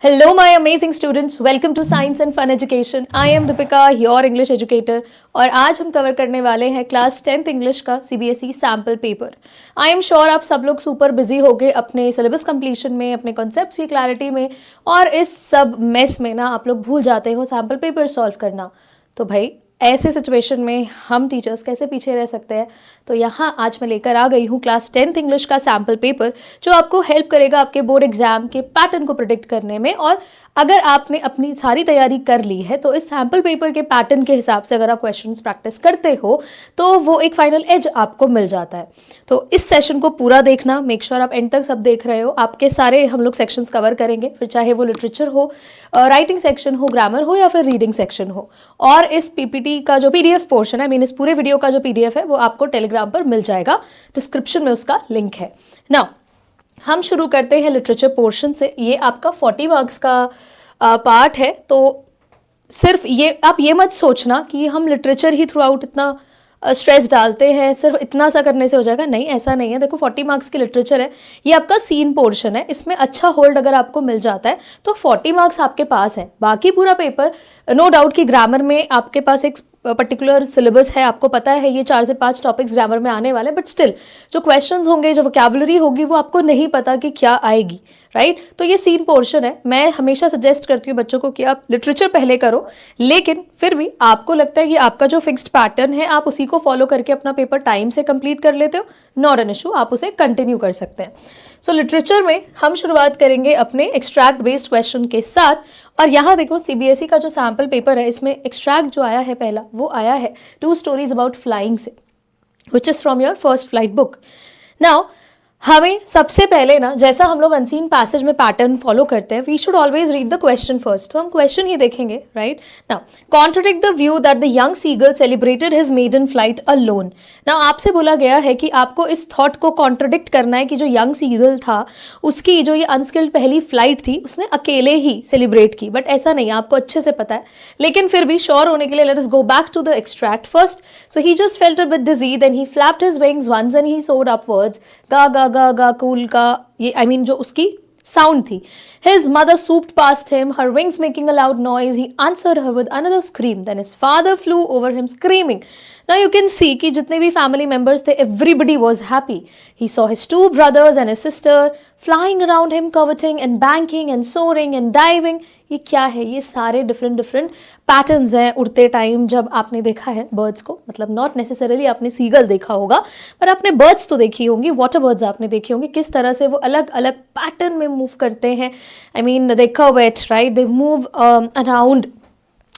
Hello, my amazing students. Welcome to Science and Fun Education. I am Deepika, your English educator. और आज हम cover करने वाले हैं क्लास 10th इंग्लिश का CBSE sample paper. I am sure आप सब लोग सुपर बिजी हो गए अपने सिलेबस कंप्लीशन में, अपने कॉन्सेप्ट्स की क्लैरिटी में, और इस सब मेस में ना आप लोग भूल जाते हो सैम्पल पेपर सॉल्व करना. तो भाई ऐसे सिचुएशन में हम टीचर्स कैसे पीछे रह सकते हैं. तो यहाँ आज मैं लेकर आ गई हूँ क्लास 10th इंग्लिश का सैम्पल पेपर जो आपको हेल्प करेगा आपके बोर्ड एग्जाम के पैटर्न को प्रिडिक्ट करने में. और अगर आपने अपनी सारी तैयारी कर ली है तो इस सैम्पल पेपर के पैटर्न के हिसाब से अगर आप क्वेश्चंस प्रैक्टिस करते हो तो वो एक फाइनल एज आपको मिल जाता है. तो इस सेशन को पूरा देखना, मेक श्योर आप एंड तक सब देख रहे हो. आपके सारे हम लोग सेक्शंस कवर करेंगे, फिर चाहे वो लिटरेचर हो, राइटिंग सेक्शन हो, ग्रामर हो या फिर रीडिंग सेक्शन हो. और इस पीपीटी का जो पीडीएफ पोर्शन है, मीन इस पूरे वीडियो का जो पीडीएफ है वो आपको टेलीग्राम पर मिल जाएगा, डिस्क्रिप्शन में उसका लिंक है. नाउ हम शुरू करते हैं लिटरेचर पोर्शन से. ये आपका 40 मार्क्स का पार्ट है. तो सिर्फ ये आप ये मत सोचना कि हम लिटरेचर ही थ्रू आउट इतना स्ट्रेस डालते हैं, सिर्फ इतना सा करने से हो जाएगा. नहीं, ऐसा नहीं है. देखो 40 मार्क्स की लिटरेचर है, ये आपका सीन पोर्शन है. इसमें अच्छा होल्ड अगर आपको मिल जाता है तो 40 मार्क्स आपके पास है. बाकी पूरा पेपर नो डाउट कि ग्रामर में आपके पास एक पर्टिकुलर सिलेबस है, आपको पता है ये 4 से 5 टॉपिक्स ग्रामर में आने वाले, बट स्टिल जो क्वेश्चंस होंगे, जो वोकैबुलरी होगी, वो आपको नहीं पता कि क्या आएगी, राइट. तो ये सीन पोर्शन है. मैं हमेशा सजेस्ट करती हूँ बच्चों को कि आप लिटरेचर पहले करो, लेकिन फिर भी आपको लगता है कि आपका जो फिक्स्ड पैटर्न है आप उसी को फॉलो करके अपना पेपर टाइम से कंप्लीट कर लेते हो, नॉट एन इशू, आप उसे कंटिन्यू कर सकते हैं. सो लिटरेचर में हम शुरुआत करेंगे अपने एक्सट्रैक्ट बेस्ड क्वेश्चन के साथ. और यहाँ देखो सीबीएसई का जो सैम्पल पेपर है, इसमें एक्सट्रैक्ट जो आया है पहला, वो आया है 2 स्टोरीज अबाउट फ्लाइंग से, which is from your first flight book. Now हमें सबसे पहले ना, जैसा हम लोग अनसीन पैसेज में पैटर्न फॉलो करते हैं, we should always read the question first. तो हम क्वेश्चन ही देखेंगे, right. Now contradict the view that the young seagull celebrated his maiden flight alone. Now आपसे बोला गया है कि आपको इस थॉट को कॉन्ट्रडिक्ट करना है कि जो यंग सीगल था उसकी जो ये अनस्किल्ड पहली फ्लाइट थी उसने अकेले ही सेलिब्रेट की. बट ऐसा नहीं, आपको अच्छे से पता है, लेकिन फिर भी श्योर होने के लिए let us go back to the extract first. So he just felt a bit dizzy, then he flapped his wings once and he soared upwards. गा गा गा गा कूल का ये आई मीन जो उसकी साउंड थी. His mother swooped past him, her wings making a loud noise. He answered her with another scream. Then his father flew over him screaming. Now you can see कि जितने भी family members थे, everybody was happy. He saw his 2 brothers and his sister flying around him, curveting and banking and soaring and diving. ये क्या है? ये सारे different patterns हैं उड़ते टाइम. जब आपने देखा है बर्ड्स को, मतलब नॉट नेसेसरीली आपने सीगल देखा होगा, पर आपने बर्ड्स तो देखी होंगी, वाटर बर्ड्स आपने देखी होंगी, किस तरह से वो अलग अलग पैटर्न में मूव करते हैं. I mean they cavort, right, they move around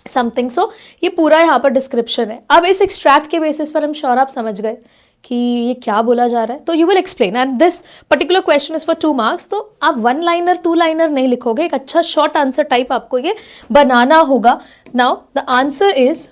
something. So ये पूरा यहाँ पर डिस्क्रिप्शन है. अब इस एक्सट्रैक्ट के बेसिस पर हम श्योर आप समझ गए कि ये क्या बोला जा रहा है. तो you will explain, and this particular question is for 2 marks. तो आप 1 लाइनर 2 लाइनर नहीं लिखोगे, एक अच्छा शॉर्ट आंसर टाइप आपको ये बनाना होगा. Now the answer is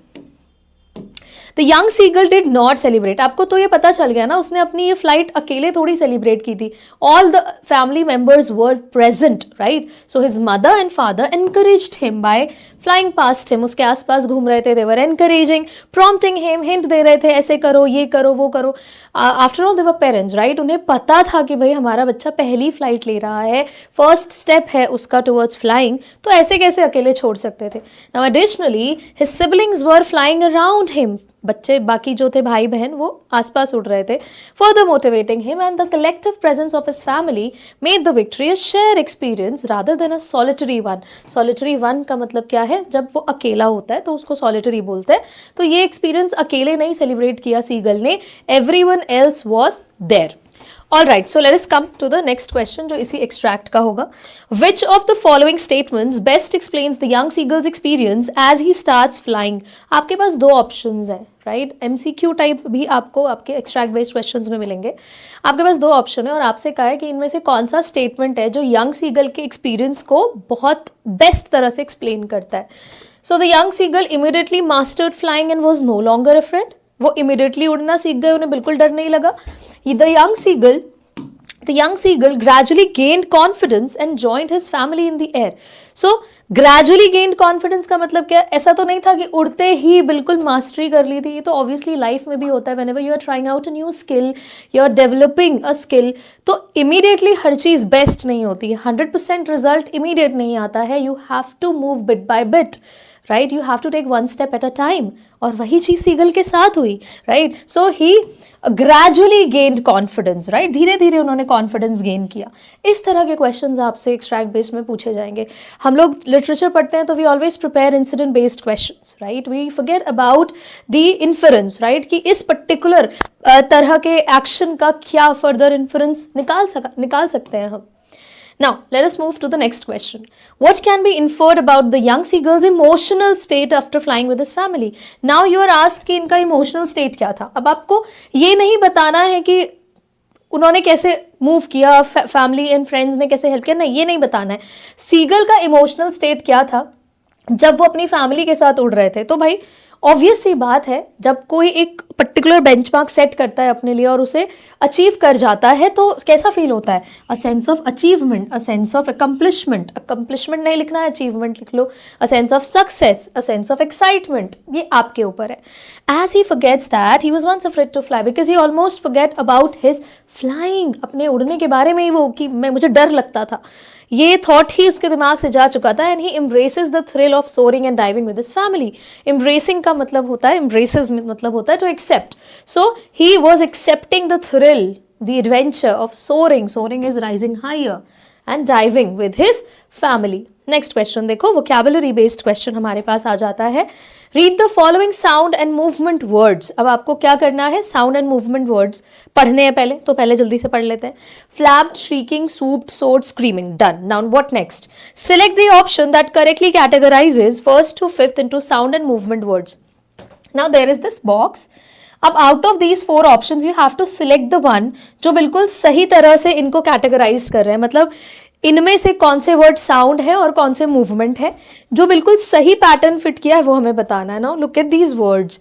the young seagull did not celebrate. आपको तो ये पता चल गया ना, उसने अपनी ये फ्लाइट अकेले थोड़ी सेलिब्रेट की थी. All the family members were present, right. So his mother and father encouraged him by flying past him. उसके आसपास घूम रहे थे, दे वर एनकरेजिंग, प्रॉम्प्टिंग हिम, हिंट दे रहे थे, ऐसे करो, ये करो, वो करो. After all they were parents, right. उन्हें पता था कि भाई हमारा बच्चा पहली फ्लाइट ले रहा है, फर्स्ट स्टेप है उसका टुवर्ड्स फ्लाइंग, तो ऐसे कैसे अकेले छोड़ सकते थे. नाउ एडिशनली हिज सिबलिंग्स वर फ्लाइंग अराउंड हिम. बच्चे बाकी जो थे भाई बहन वो आसपास उड़ रहे थे. Further motivating him, and the collective presence of his family made the victory a share experience rather than a solitary one. Solitary one का मतलब क्या है? जब वो अकेला होता है तो उसको सॉलिटरी बोलते हैं. तो ये एक्सपीरियंस अकेले नहीं सेलिब्रेट किया सीगल ने, everyone else was there. All right, so let us come to the next question जो इसी extract का होगा. Which of the following statements best explains the young seagull's experience as he starts flying? आपके पास 2 options हैं, right? MCQ type भी आपको आपके extract based questions में मिलेंगे. आपके पास 2 option है और आपसे कहा है कि इनमें से कौन सा statement है जो young seagull के experience को बहुत best तरह से explain करता है. So the young seagull immediately mastered flying and was no longer afraid. वो इमिडिएटली उड़ना सीख गए, उन्हें बिल्कुल डर नहीं लगा. The young seagull The young seagull gradually gained confidence and joined his family in the air. So gradually gained confidence का मतलब क्या? ऐसा तो नहीं था कि उड़ते ही बिल्कुल मास्टरी कर ली थी. ये तो obviously लाइफ में भी होता है. whenever you are trying out a new skill, you are developing a skill, तो immediately हर चीज़ बेस्ट नहीं होती है. 100% रिजल्ट immediate नहीं आता है. You have to move bit by bit. Right, you have to take one step at a time. और वही चीज सीगल के साथ हुई. Right, so he gradually gained confidence. Right, धीरे धीरे उन्होंने कॉन्फिडेंस गेन किया. इस तरह के क्वेश्चंस आपसे एक्सट्रैक्ट बेस्ड में पूछे जाएंगे. हम लोग लिटरेचर पढ़ते हैं तो we always prepare incident based questions. Right, we forget about the inference. Right, कि इस पर्टिकुलर तरह के एक्शन का क्या फर्दर इन्फरेंस निकाल सकते हैं हम. Now, let us move to the next question. What can be inferred about the young seagull's emotional state after flying with his family? Now you are asked कि इनका emotional state क्या था. अब आपको ये नहीं बताना है कि उन्होंने कैसे मूव किया, फैमिली एंड फ्रेंड्स ने कैसे हेल्प किया, नहीं, ये नहीं बताना है. सीगल का इमोशनल स्टेट क्या था जब वो अपनी फैमिली के साथ उड़ रहे थे. तो भाई ऑब्वियस सी बात है, जब कोई एक पर्टिकुलर बेंचमार्क सेट करता है अपने लिए और उसे अचीव कर जाता है तो कैसा फील होता है? A sense of achievement, a sense of accomplishment नहीं लिखना है, अचीवमेंट लिख लो. A sense of success, a sense of excitement, ये आपके ऊपर है. As he forgets that he was once afraid to fly because he almost forget about his flying. अपने उड़ने के बारे में ही वो कि मुझे डर लगता था, ये थॉट ही उसके दिमाग से जा चुका था. And he embraces the thrill of soaring and diving with his family. Embracing का मतलब होता है, एम्ब्रेसेस मतलब होता है to accept. So he was accepting the thrill, the adventure of soaring is rising higher, and diving with his family. Next question देखो, vocabulary based question हमारे पास आ जाता है. Read the following sound and movement words. अब आपको क्या करना है? साउंड एंड मूवमेंट वर्ड्स पढ़ने हैं पहले, तो पहले जल्दी से पढ़ लेते हैं. Flapped, shrieking, swooped, soared, screaming. Done. Now what next? Select the option that correctly categorises first to fifth into sound and movement words. Now there is this box. अब out of these 4 options you have to select the one जो बिल्कुल सही तरह से इनको categorise कर रहे हैं. मतलब इनमें से कौन से वर्ड साउंड है और कौन से मूवमेंट है, जो बिल्कुल सही पैटर्न फिट किया है वो हमें बताना है. Now look at these words.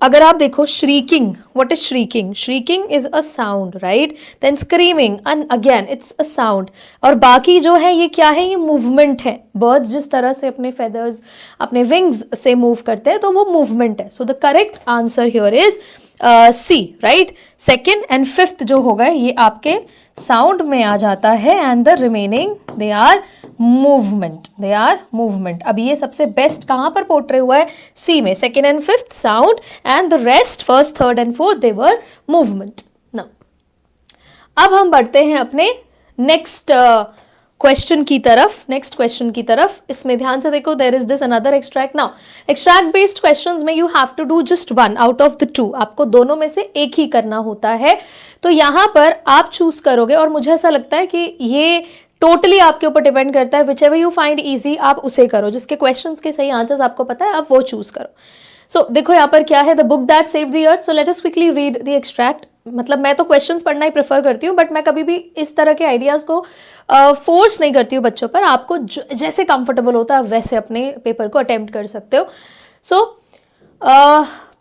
अगर आप देखो, shrieking, what is shrieking? Shrieking is a sound, right. Then screaming, and again it's a sound. और बाकी जो है ये क्या है? ये मूवमेंट है. बर्ड्स जिस तरह से अपने फेदर्स, अपने विंग्स से मूव करते हैं तो वो मूवमेंट है. So the correct answer here is C. Right, second and fifth जो होगा ये आपके साउंड में आ जाता है, and the remaining they are movement. अब ये सबसे बेस्ट कहां पर पोर्ट्रे हुआ है? सी में. Second and fifth sound, and the rest first, third and fourth they were movement. Now अब हम बढ़ते हैं अपने नेक्स्ट क्वेश्चन की तरफ. इसमें ध्यान से देखो, there is this another extract. Now extract based questions में you have to do just one out of the 2. आपको दोनों में से एक ही करना होता है. तो यहां पर आप चूज करोगे, और मुझे ऐसा लगता है कि ये टोटली आपके ऊपर डिपेंड करता है. Which ever you find easy आप उसे करो. जिसके क्वेश्चंस के सही आंसर्स आपको पता है आप वो चूज करो. सो देखो यहाँ पर क्या है? The book that saved the earth. So let us quickly read the extract. मतलब मैं तो क्वेश्चंस पढ़ना ही प्रेफर करती हूँ, बट मैं कभी भी इस तरह के आइडियाज को फोर्स नहीं करती हूँ बच्चों पर. आपको जैसे कंफर्टेबल होता है वैसे अपने पेपर को अटेम्प्ट कर सकते हो. सो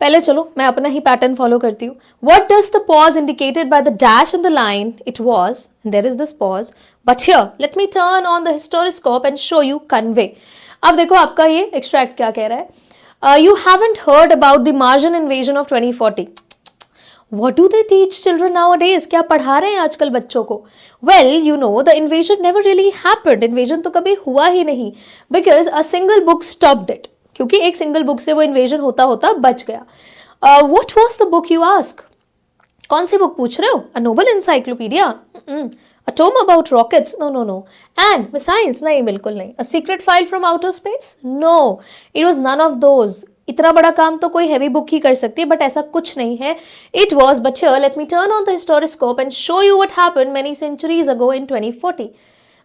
पहले चलो मैं अपना ही पैटर्न फॉलो करती हूँ. What does the pause indicated by the dash in the line? It was, there is this pause, but here let me turn on the historiscope and show you convey. अब देखो आपका ये extract क्या कह रहा है. You haven't heard about the Martian invasion of 2040. What do they teach children nowadays? क्या पढ़ा रहे हैं आजकल बच्चों को? Well, you know, the invasion never really happened. Invasion तो कभी हुआ ही नहीं. Because a single book stopped it. क्योंकि एक सिंगल बुक से वो इन्वेजन होता होता बच गया. What was the book you ask? कौन सी बुक पूछ रहे हो? A Noble Encyclopedia? A tome about rockets? No. And missiles? नहीं, बिल्कुल नहीं. A secret file from outer space? No. It was none of those. इतना बड़ा काम तो कोई हैवी बुक ही कर सकती है, बट ऐसा कुछ नहीं है. It was, but here let me turn on the historiscope and show you what happened many centuries ago in 2040.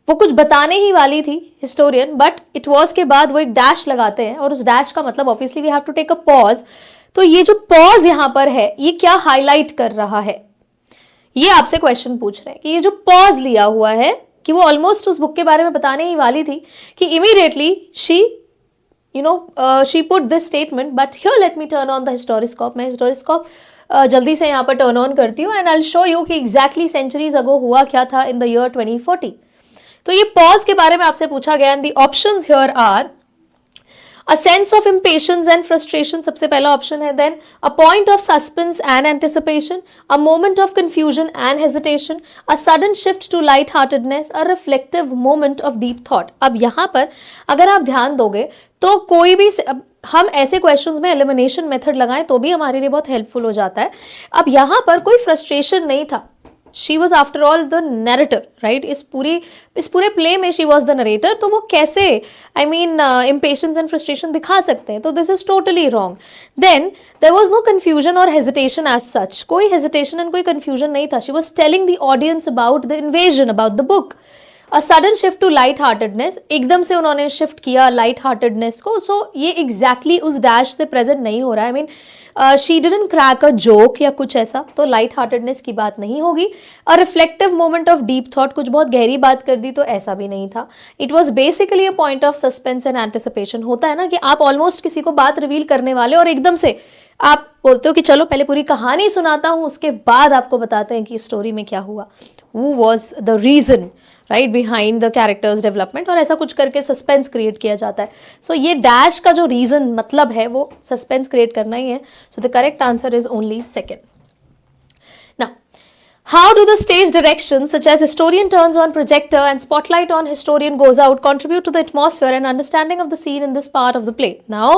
वो कुछ बताने ही वाली थी हिस्टोरियन, बट इट वॉज के बाद वो एक डैश लगाते हैं, और उस डैश का मतलब obviously we have to take a pause. तो ये जो पॉज यहाँ पर है ये क्या हाईलाइट कर रहा है? ये आपसे क्वेश्चन पूछ रहे हैं कि ये जो पॉज लिया हुआ है कि वो ऑलमोस्ट उस बुक के बारे में बताने ही वाली थी कि immediately she she put this statement, but here let me turn on the historiscope. मैं historiscope जल्दी से यहाँ पर टर्न ऑन करती हूँ and I will show you कि एग्जैक्टली सेंचुरीज अगो हुआ क्या था इन द ईयर 2040। तो ये पॉज के बारे में आपसे पूछा गया and the options here are A sense of impatience and frustration, सबसे पहला ऑप्शन है. Then a point of suspense and anticipation, a moment of confusion and hesitation, a sudden shift to light-heartedness, a reflective moment of deep thought. अब यहाँ पर अगर आप ध्यान दोगे तो कोई भी हम ऐसे क्वेश्चंस में एलिमिनेशन मेथड लगाएं तो भी हमारे लिए बहुत हेल्पफुल हो जाता है. अब यहाँ पर कोई फ्रस्ट्रेशन नहीं था. She was after all the narrator, right. इस पूरे प्ले में शी वॉज द नरेटर. तो वो कैसे I mean impatience and frustration दिखा सकते हैं. तो this is totally wrong. Then there was no confusion और हेजिटेशन एज सच. कोई हेजिटेशन एंड कोई कन्फ्यूजन नहीं था. She was telling the audience about the invasion, about the book. A sudden shift to light heartedness, एकदम से उन्होंने shift किया light heartedness को. सो ये एग्जैक्टली उस डैश से प्रेजेंट नहीं हो रहा है. I mean she didn't crack a joke या कुछ ऐसा, तो लाइट हार्टेडनेस की बात नहीं होगी. A reflective moment of deep thought, कुछ बहुत गहरी बात कर दी, तो ऐसा भी नहीं था. It was basically a point of suspense and anticipation. होता है ना कि आप ऑलमोस्ट किसी को बात रिवील करने वाले और एकदम से आप बोलते हो कि चलो पहले पूरी कहानी सुनाता हूँ, उसके बाद आपको बताते हैं कि स्टोरी में क्या हुआ. वो was the reason right behind the character's development. और ऐसा कुछ करके सस्पेंस क्रिएट किया जाता है. सो ये डैश का जो रीजन मतलब है वो सस्पेंस क्रिएट करना ही है. So the correct answer is only second. Now how do the stage directions such as historian turns on projector and spotlight on historian goes out contribute to the atmosphere and understanding of the scene in this part of the play? Now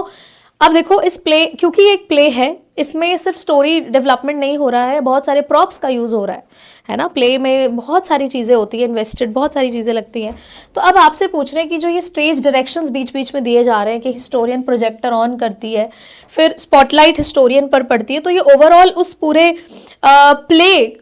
अब देखो इस play, क्योंकि एक play है, इसमें सिर्फ story development नहीं हो रहा है, बहुत सारे प्रॉप्स का यूज़ हो रहा है ना. प्ले में बहुत सारी चीज़ें होती है, इन्वेस्टेड बहुत सारी चीज़ें लगती हैं. तो अब आपसे पूछ रहे हैं कि जो ये स्टेज डायरेक्शंस बीच बीच में दिए जा रहे हैं कि हिस्टोरियन प्रोजेक्टर ऑन करती है, फिर स्पॉटलाइट हिस्टोरियन पर पड़ती है, तो ये ओवरऑल उस पूरे प्ले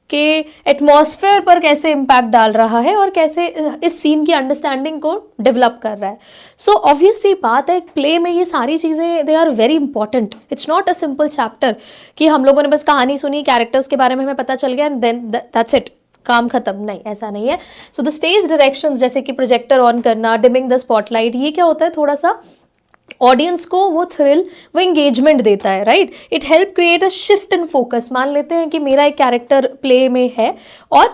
के एटमॉस्फेयर पर कैसे इम्पैक्ट डाल रहा है और कैसे इस सीन की अंडरस्टैंडिंग को डेवलप कर रहा है. सो ऑब्वियस सी बात है, प्ले में ये सारी चीज़ें they are very important. It's not a simple chapter कि हम लोगों ने बस कहानी सुनी, कैरेक्टर्स के बारे में हमें पता चल गया एंड देन दैट्स इट, काम खत्म. नहीं, ऐसा नहीं है. सो द स्टेज डायरेक्शंस जैसे कि प्रोजेक्टर ऑन करना, डिमिंग द स्पॉटलाइट, ये क्या होता है, थोड़ा सा ऑडियंस को वो थ्रिल, वो एंगेजमेंट देता है, right. It help create a shift in focus. मान लेते हैं कि मेरा एक कैरेक्टर प्ले में है और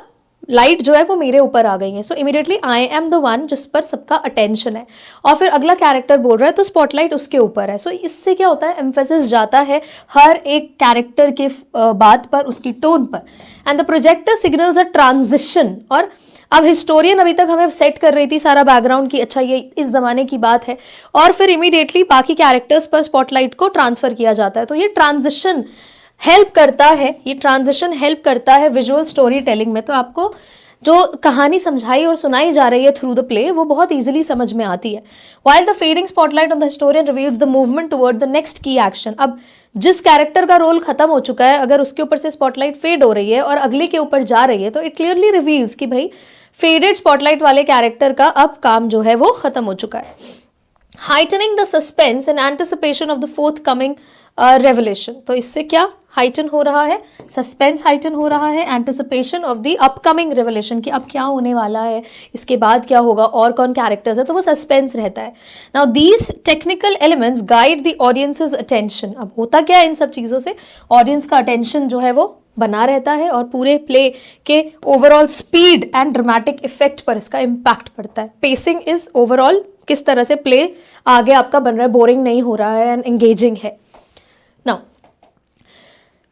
लाइट जो है वो मेरे ऊपर आ गई है. सो immediately I am the one जिस पर सबका अटेंशन है, और फिर अगला कैरेक्टर बोल रहा है तो स्पॉटलाइट उसके ऊपर है. सो इससे क्या होता है, एम्फेसिस जाता है हर एक कैरेक्टर के बात पर, उसकी टोन पर. And the projector signals a transition. और अब हिस्टोरियन अभी तक हमें सेट कर रही थी सारा बैकग्राउंड की, अच्छा ये इस जमाने की बात है, और फिर इमीडिएटली बाकी कैरेक्टर्स पर स्पॉटलाइट को ट्रांसफर किया जाता है. तो ये ट्रांजिशन हेल्प करता है, ये ट्रांजिशन हेल्प करता है विजुअल स्टोरी टेलिंग में. तो आपको जो कहानी समझाई और सुनाई जा रही है थ्रू द प्ले, वो बहुत ईजिली समझ में आती है. While the fading spotlight on the historian reveals the movement toward the next की एक्शन. अब जिस कैरेक्टर का रोल खत्म हो चुका है, अगर उसके ऊपर से स्पॉटलाइट फेड हो रही है और अगले के ऊपर जा रही है, तो इट क्लियरली रिवील्स कि भाई फेडेड स्पॉटलाइट वाले कैरेक्टर का अब काम जो है वो खत्म हो चुका है. Heightening the suspense and anticipation of the fourth coming revelation. तो इससे क्या हाइटन हो रहा है, सस्पेंस हाइटन हो रहा है, anticipation of the upcoming revelation कि अब क्या होने वाला है, इसके बाद क्या होगा, और कौन कैरेक्टर्स है, तो वो सस्पेंस रहता है. Now these technical elements guide the audiences attention. अब होता क्या है इन सब चीज़ों से, ऑडियंस का अटेंशन जो है वो बना रहता है और पूरे प्ले के overall speed and dramatic effect पर इसका इम्पैक्ट पड़ता है. पेसिंग इज ओवरऑल किस तरह से प्ले आगे आपका बन रहा है, बोरिंग नहीं हो रहा है एंड एंगेजिंग है. Now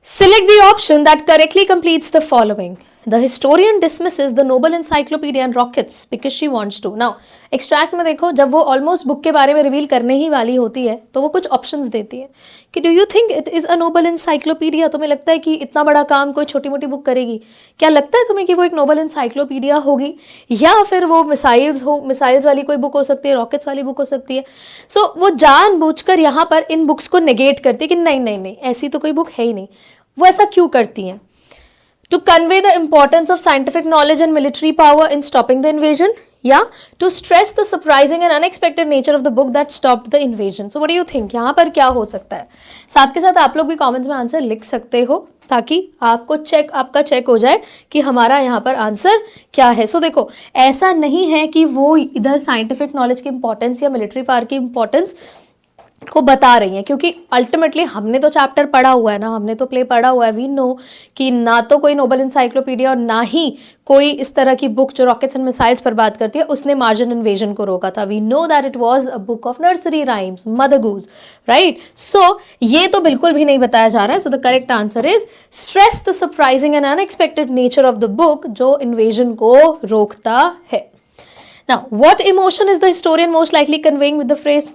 select the option that correctly completes the following. The historian dismisses the noble encyclopedia and rockets because she wants to. Now, extract में देखो, जब वो ऑलमोस्ट बुक के बारे में रिवील करने ही वाली होती है तो वो कुछ ऑप्शंस देती है कि do you think it is a Nobel encyclopedia. तुम्हें लगता है कि इतना बड़ा काम कोई छोटी मोटी बुक करेगी? क्या लगता है तुम्हें कि वो एक नोबल इंसाइक्लोपीडिया होगी, या फिर वो मिसाइल्स वाली कोई बुक हो सकती है, रॉकेट्स वाली बुक हो सकती है. सो वो जानबूझकर यहाँ पर इन बुक्स को नेगेट करती है कि नहीं नहीं नहीं, ऐसी तो कोई बुक है ही नहीं. वो ऐसा क्यों करती हैं? To convey the importance of scientific knowledge and military power in stopping the invasion, या to stress the surprising and unexpected nature of the book that stopped the invasion. So what do you think? यहाँ पर क्या हो सकता है? साथ के साथ आप लोग भी कमेंट्स में आंसर लिख सकते हो ताकि आपका चेक हो जाए कि हमारा यहाँ पर आंसर क्या है. सो देखो, ऐसा नहीं है कि वो इधर साइंटिफिक नॉलेज की इंपॉर्टेंस या मिलिट्री पावर की इंपॉर्टेंस को बता रही हैं, क्योंकि अल्टीमेटली हमने तो चैप्टर पढ़ा हुआ है ना, हमने तो प्ले पढ़ा हुआ है, वी नो कि ना तो कोई नोबल इंसाइक्लोपीडिया और ना ही कोई इस तरह की बुक जो रॉकेट्स एंड मिसाइल्स पर बात करती है उसने मार्जिन इन्वेजन को रोका था. We know that it was a book of nursery rhymes, mother goose, right. So ये तो बिल्कुल भी नहीं बताया जा रहा है. So the correct answer is stress the surprising and unexpected nature of the book जो इन्वेजन को रोकता है. Now, what emotion is the historian most likely conveying with the phrase?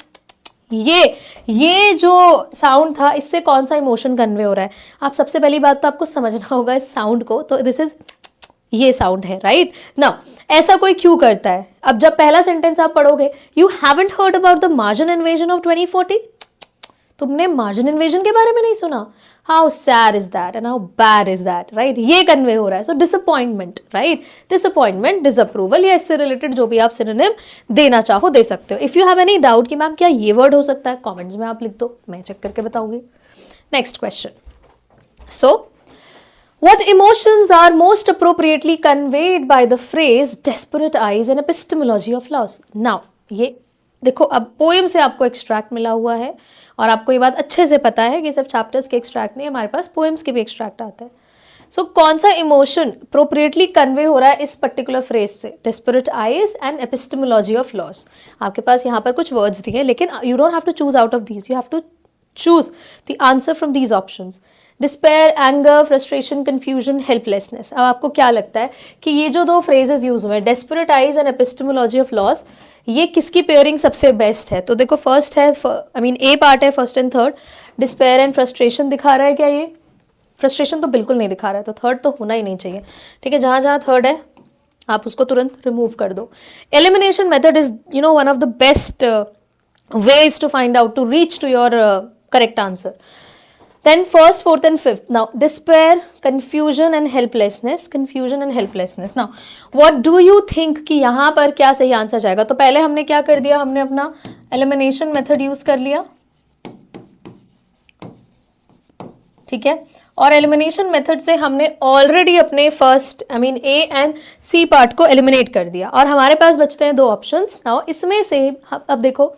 ये जो साउंड था इससे कौन सा इमोशन कन्वे हो रहा है? आप सबसे पहली बात तो आपको समझना होगा इस साउंड को. तो दिस इज ये साउंड है, राइट ना. ऐसा कोई क्यों करता है? अब जब पहला सेंटेंस आप पढ़ोगे, you haven't heard about the margin invasion of 2040. तुमने मार्जिन इन्वेजन के बारे में नहीं सुना? How sad is that and how bad is that, right. ये कन्वे हो रहा है. सो डिसअपॉइंटमेंट, राइट. डिसअपॉइंटमेंट, डिसअप्रूवल या इससे रिलेटेड जो भी आप सिनोनिम देना चाहो दे सकते हो. If you have any doubt कि मैम क्या ये वर्ड हो सकता है, कमेंट्स में आप लिख दो, मैं चेक करके बताऊंगी. Next question. So what emotions are most appropriately conveyed by the phrase desperate eyes and epistemology of loss? Now ये देखो, अब पोएम से आपको एक्सट्रैक्ट मिला हुआ है और आपको ये बात अच्छे से पता है कि सिर्फ चैप्टर्स के एक्सट्रैक्ट नहीं, हमारे पास पोएम्स के भी एक्सट्रैक्ट आते हैं. सो कौन सा इमोशन अप्रोप्रिएटली कन्वे हो रहा है इस पर्टिकुलर फ्रेज से? Desperate eyes and epistemology of loss. आपके पास यहाँ पर कुछ वर्ड्स दिए, लेकिन you don't have to choose out of these, you have to choose the answer from these options. Despair, anger, frustration, confusion, helplessness. अब आपको क्या लगता है कि ये जो दो फ्रेजेस यूज हुए हैं, desperate eyes and epistemology of loss, ये किसकी पेयरिंग सबसे बेस्ट है? तो देखो, फर्स्ट है, ए पार्ट है first and third. Despair and frustration दिखा रहा है क्या? ये फ्रस्ट्रेशन तो बिल्कुल नहीं दिखा रहा है, तो थर्ड तो होना ही नहीं चाहिए. ठीक है, जहाँ जहाँ थर्ड है आप उसको तुरंत रिमूव कर दो. Elimination method is one of the best ways to find out, to reach to your correct answer. Then first, fourth and fifth. Now despair, confusion and helplessness. Confusion and helplessness. Now what do you think कि यहाँ पर क्या सही answer जाएगा? तो पहले हमने क्या कर दिया, हमने अपना elimination method यूज कर लिया, ठीक है. और एलिमिनेशन मेथड से हमने ऑलरेडी अपने first A and C part को एलिमिनेट कर दिया और हमारे पास बचते हैं दो ऑप्शंस. नाउ इसमें से अब देखो,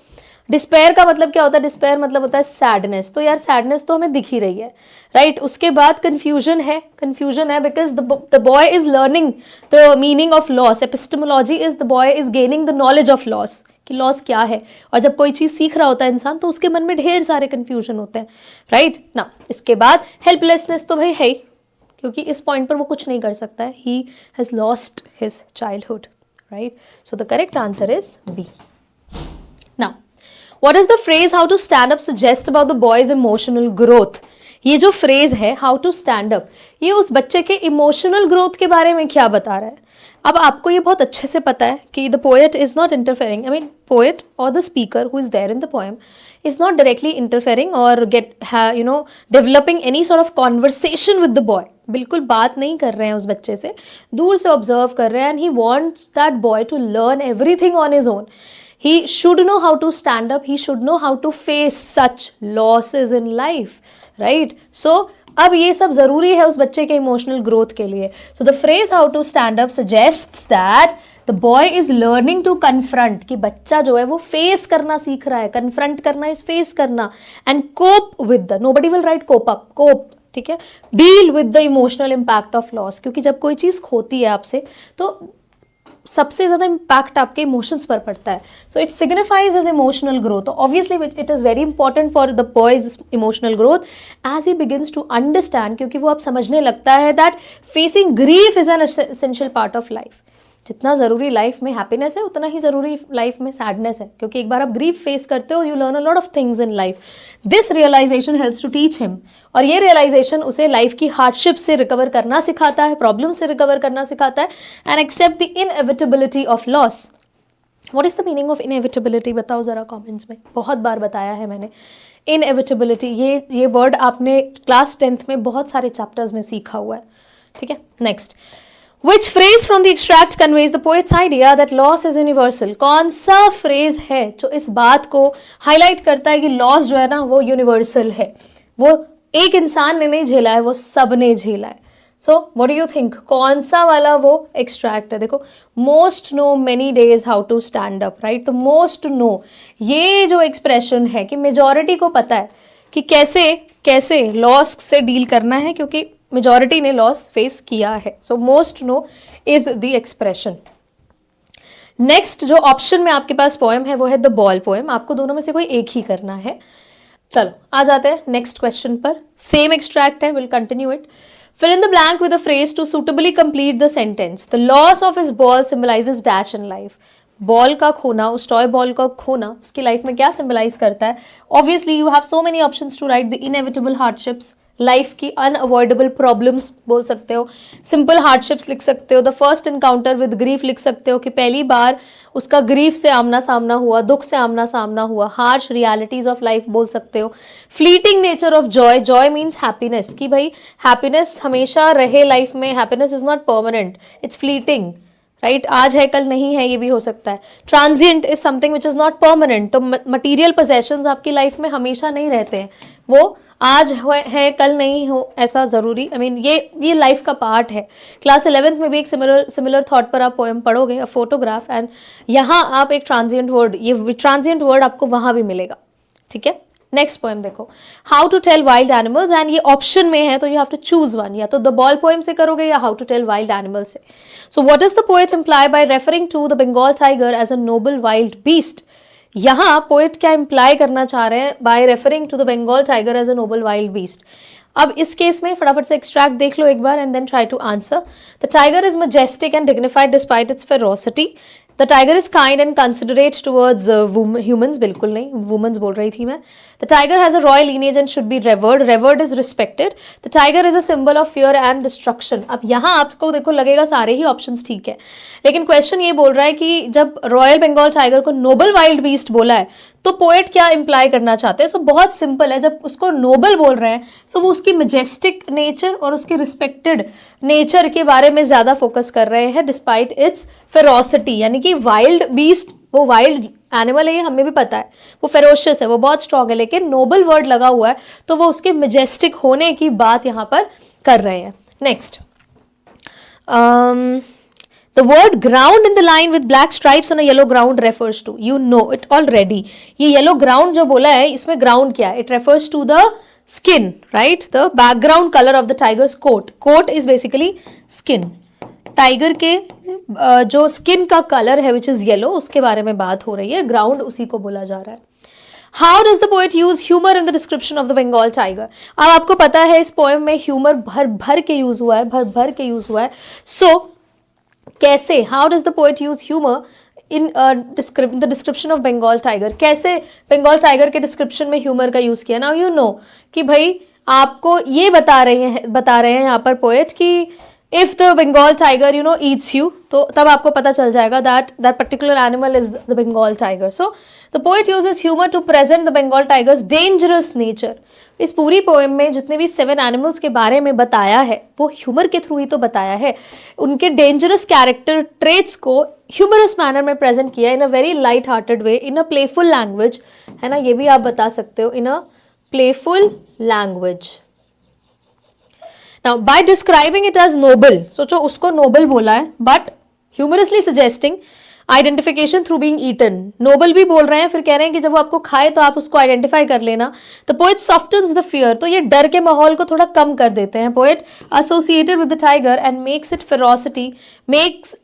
डिस्पेयर का मतलब क्या होता है? डिस्पेयर मतलब होता है सैडनेस. तो यार सैडनेस तो हमें दिख ही रही है, राइट. उसके बाद कंफ्यूजन है because the boy is learning the meaning of loss. Epistemology is the boy is gaining the knowledge of loss, कि लॉस क्या है. और जब कोई चीज सीख रहा होता है इंसान तो उसके मन में ढेर सारे कंफ्यूजन होते हैं, राइट ना. इसके बाद हेल्पलेसनेस तो भाई है ही, क्योंकि इस पॉइंट पर वो कुछ नहीं कर सकता है. He has lost his childhood, right. So the correct answer is B. Now what is the phrase how to stand up suggest about the boy's emotional growth? ये जो फ्रेज है how to stand up, ये उस बच्चे के emotional growth के बारे में क्या बता रहा है? अब आपको ये बहुत अच्छे से पता है कि the poet is not interfering, poet or the speaker who is there in the poem is not directly interfering or developing any sort of conversation with the boy. बिल्कुल बात नहीं कर रहे हैं उस बच्चे से, दूर से ऑब्जर्व कर रहे हैं. and he wants that boy to learn everything on his own. He should know how to stand up. He should know how to face such losses in life, right? So अब ये सब जरूरी है उस बच्चे के इमोशनल ग्रोथ के लिए. So the phrase how to stand up suggests that the boy is learning to confront, कि बच्चा जो है वो फेस करना सीख रहा है. confront करना is फेस करना, and cope with the, nobody will write cope up, cope, ठीक है, deal with the emotional impact of loss. क्योंकि जब कोई चीज खोती है आपसे तो सबसे ज़्यादा इम्पैक्ट आपके इमोशंस पर पड़ता है. So it signifies as emotional growth. Obviously it is very important for the boy's emotional growth as he begins to understand, क्योंकि वो अब समझने लगता है that facing grief is an essential part of life. जितना ज़रूरी लाइफ में happiness है उतना ही ज़रूरी लाइफ में सैडनेस है, क्योंकि एक बार आप ग्रीफ फेस करते हो you learn a lot of things in life. This realization helps to teach him, और ये रियलाइजेशन उसे लाइफ की हार्डशिप से रिकवर करना सिखाता है, प्रॉब्लम से रिकवर करना सिखाता है, and accept the inevitability of loss. What is the meaning of inevitability? बताओ ज़रा कॉमेंट्स में. बहुत बार बताया है मैंने इनएविटेबिलिटी. ये वर्ड आपने क्लास 10th में बहुत सारे चैप्टर्स में सीखा हुआ है, ठीक है. Next, Which phrase from the extract conveys the poet's idea that loss is universal? कौन सा फ्रेज है जो इस बात को हाईलाइट करता है कि लॉस जो है ना वो यूनिवर्सल है, वो एक इंसान ने नहीं झेला है, वो सब ने झेला है. So what do you think, कौन सा वाला वो एक्सट्रैक्ट है? देखो, most know many days how to stand up, right? तो मोस्ट नो, ये जो एक्सप्रेशन है कि मेजॉरिटी को पता है कि कैसे कैसे लॉस से डील करना है, क्योंकि मेजॉरिटी ने लॉस फेस किया है. So most know is the expression. Next जो ऑप्शन में आपके पास पोएम है वो है द बॉल पोएम. आपको दोनों में से कोई एक ही करना है. चलो आ जाते हैं नेक्स्ट क्वेश्चन पर. सेम एक्सट्रैक्ट है, will continue it. Fill in the blank with a phrase to suitably complete the sentence. The loss of his ball symbolizes dash in life. Ball का खोना, उस टॉय बॉल का खोना उसकी life में क्या सिंबलाइज करता है? Obviously you have so many options to write. The inevitable hardships, life की अनअवॉइडेबल प्रॉब्लम्स बोल सकते हो, सिंपल हार्डशिप्स लिख सकते हो, the first encounter with grief लिख सकते हो कि पहली बार उसका ग्रीफ से आमना सामना हुआ, दुख से आमना सामना हुआ, हार्श रियलिटीज ऑफ लाइफ बोल सकते हो. Fleeting nature of Joy, Joy means happiness, कि भाई हैप्पीनेस हमेशा रहे लाइफ में, happiness is not permanent, it's fleeting, right? आज है कल नहीं है, ये भी हो सकता है. Transient is something which is not permanent. तो मटीरियल पोजेशंस आपकी लाइफ में हमेशा नहीं रहते हैं, वो आज है कल नहीं हो ऐसा जरूरी. आई मीन ये लाइफ का पार्ट है. क्लास 11th में भी एक सिमिलर थॉट पर आप पोएम पढ़ोगे, अ फोटोग्राफ, एंड यहाँ आप एक ट्रांजिएंट वर्ड, ये ट्रांजिएंट वर्ड आपको वहां भी मिलेगा. ठीक है, नेक्स्ट पोएम देखो, how to tell wild animals, and ये ऑप्शन में है तो you have to choose one. या तो द बॉल पोएम से करोगे या how to tell wild animals से. So what is the poet imply by referring to the Bengal tiger as a noble wild beast? यहाँ पोएट क्या इंप्लाई करना चाह रहे हैं by referring to the Bengal tiger as a noble wild beast? अब इस case में फटाफट से एक्सट्रैक्ट देख लो एक बार and then try to answer. The tiger is majestic and dignified despite its ferocity. The tiger is kind and considerate towards humans, बिल्कुल नहीं, वुमेन्स बोल रही थी मैं. The tiger has a royal lineage and should be revered, revered is respected. The tiger is a symbol of fear and destruction. अब यहाँ आपको देखो लगेगा सारे ही ऑप्शंस ठीक है, लेकिन क्वेश्चन ये बोल रहा है कि जब रॉयल बंगाल टाइगर को नोबल वाइल्ड बीस्ट बोला है तो पोएट क्या इंप्लाई करना चाहते हैं? सो बहुत सिंपल है, जब उसको नोबल बोल रहे हैं सो वो उसकी मेजेस्टिक नेचर और उसकी रिस्पेक्टेड नेचर के बारे में ज्यादा फोकस कर रहे हैं, डिस्पाइट इट्स फेरोसिटी. यानी कि वाइल्ड बीस्ट, वो वाइल्ड एनिमल है, ये हमें भी पता है, वो फेरोशियस है, वो बहुत स्ट्रांग है, लेकिन नोबल वर्ड लगा हुआ है तो वो उसके मेजेस्टिक होने की बात यहाँ पर कर रहे हैं. Next, the word ground in the line with black stripes on a yellow ground refers to, you know it already. ये yellow ground जो बोला है, इसमें ground क्या है? It refers to the skin, right? The background color of the tiger's coat. Coat is basically skin. Tiger के जो skin का कलर है विच इज येलो, उसके बारे में बात हो रही है. ग्राउंड उसी को बोला जा रहा है. How does the poet use humour in the description of the Bengal tiger? अब आपको पता है इस पोएम में ह्यूमर भर भर के यूज हुआ है, भर भर के यूज हुआ है. सो कैसे, how does the poet use humour in the description of Bengal tiger? कैसे बंगाल टाइगर के डिस्क्रिप्शन में ह्यूमर का यूज किया? नाउ यू नो कि भाई आपको ये बता रहे हैं यहाँ पर पोएट कि if the Bengal tiger eats you, तो तब आपको पता चल जाएगा that particular animal is the Bengal tiger. So the poet uses humour to present the Bengal tiger's dangerous nature. इस पूरी पोएम में जितने भी 7 एनिमल्स के बारे में बताया है वो ह्यूमर के थ्रू ही तो बताया है. उनके डेंजरस कैरेक्टर ट्रेट्स को ह्यूमरस मैनर में प्रेजेंट किया in a very light hearted way, in a playful language, है ना, ये भी आप बता सकते हो, in a playful language. Now, by describing it as noble, सोचो उसको noble बोला है, but humorously suggesting identification through being eaten. Noble भी बोल रहे हैं, फिर कह रहे हैं कि जब वो आपको खाए तो आप उसको आइडेंटिफाई कर लेना. The poet softens the fear, तो ये डर के माहौल को थोड़ा कम कर देते हैं. Poet associated with the tiger and makes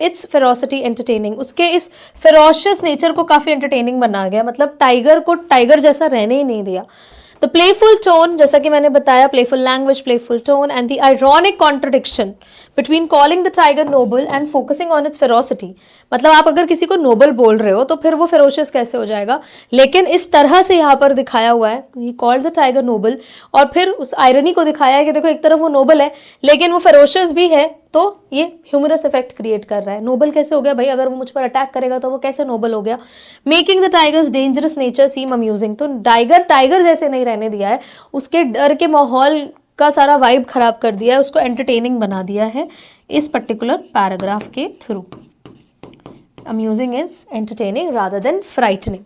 its ferocity entertaining. उसके इस ferocious nature को काफी entertaining बना गया, मतलब टाइगर को टाइगर जैसा रहने ही नहीं दिया. The playful tone, जैसा कि मैंने बताया, playful language, playful tone, and the ironic contradiction between calling the tiger noble and focusing on its ferocity. मतलब आप अगर किसी को noble बोल रहे हो तो फिर वो ferocious कैसे हो जाएगा? लेकिन इस तरह से यहाँ पर दिखाया हुआ है, he called the tiger noble, और फिर उस irony को दिखाया है कि देखो एक तरफ वो noble है लेकिन वो ferocious भी है, तो ये ह्यूमरस इफेक्ट क्रिएट कर रहा है. नोबल कैसे हो गया भाई? अगर वो मुझ पर अटैक करेगा तो वो कैसे नोबल हो गया? Making the tiger's dangerous nature seem amusing. तो टाइगर जैसे नहीं रहने दिया है, उसके डर के माहौल का सारा वाइब खराब कर दिया है, उसको एंटरटेनिंग बना दिया है इस पर्टिकुलर पैराग्राफ के through. Amusing is entertaining rather than frightening.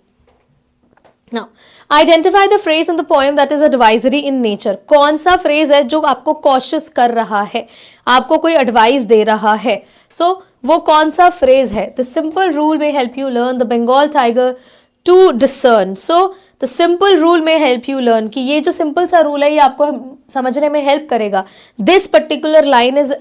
Now identify the phrase in the poem that is advisory in nature. कौन सा फ्रेज है जो आपको कॉशियस कर रहा है, आपको कोई एडवाइस दे रहा है? सो वो कौन सा फ्रेज है? The simple rule may help you learn the Bengal tiger to discern. So the simple rule may help you learn कि ये जो सिंपल सा रूल है ये आपको समझने में हेल्प करेगा। This particular line is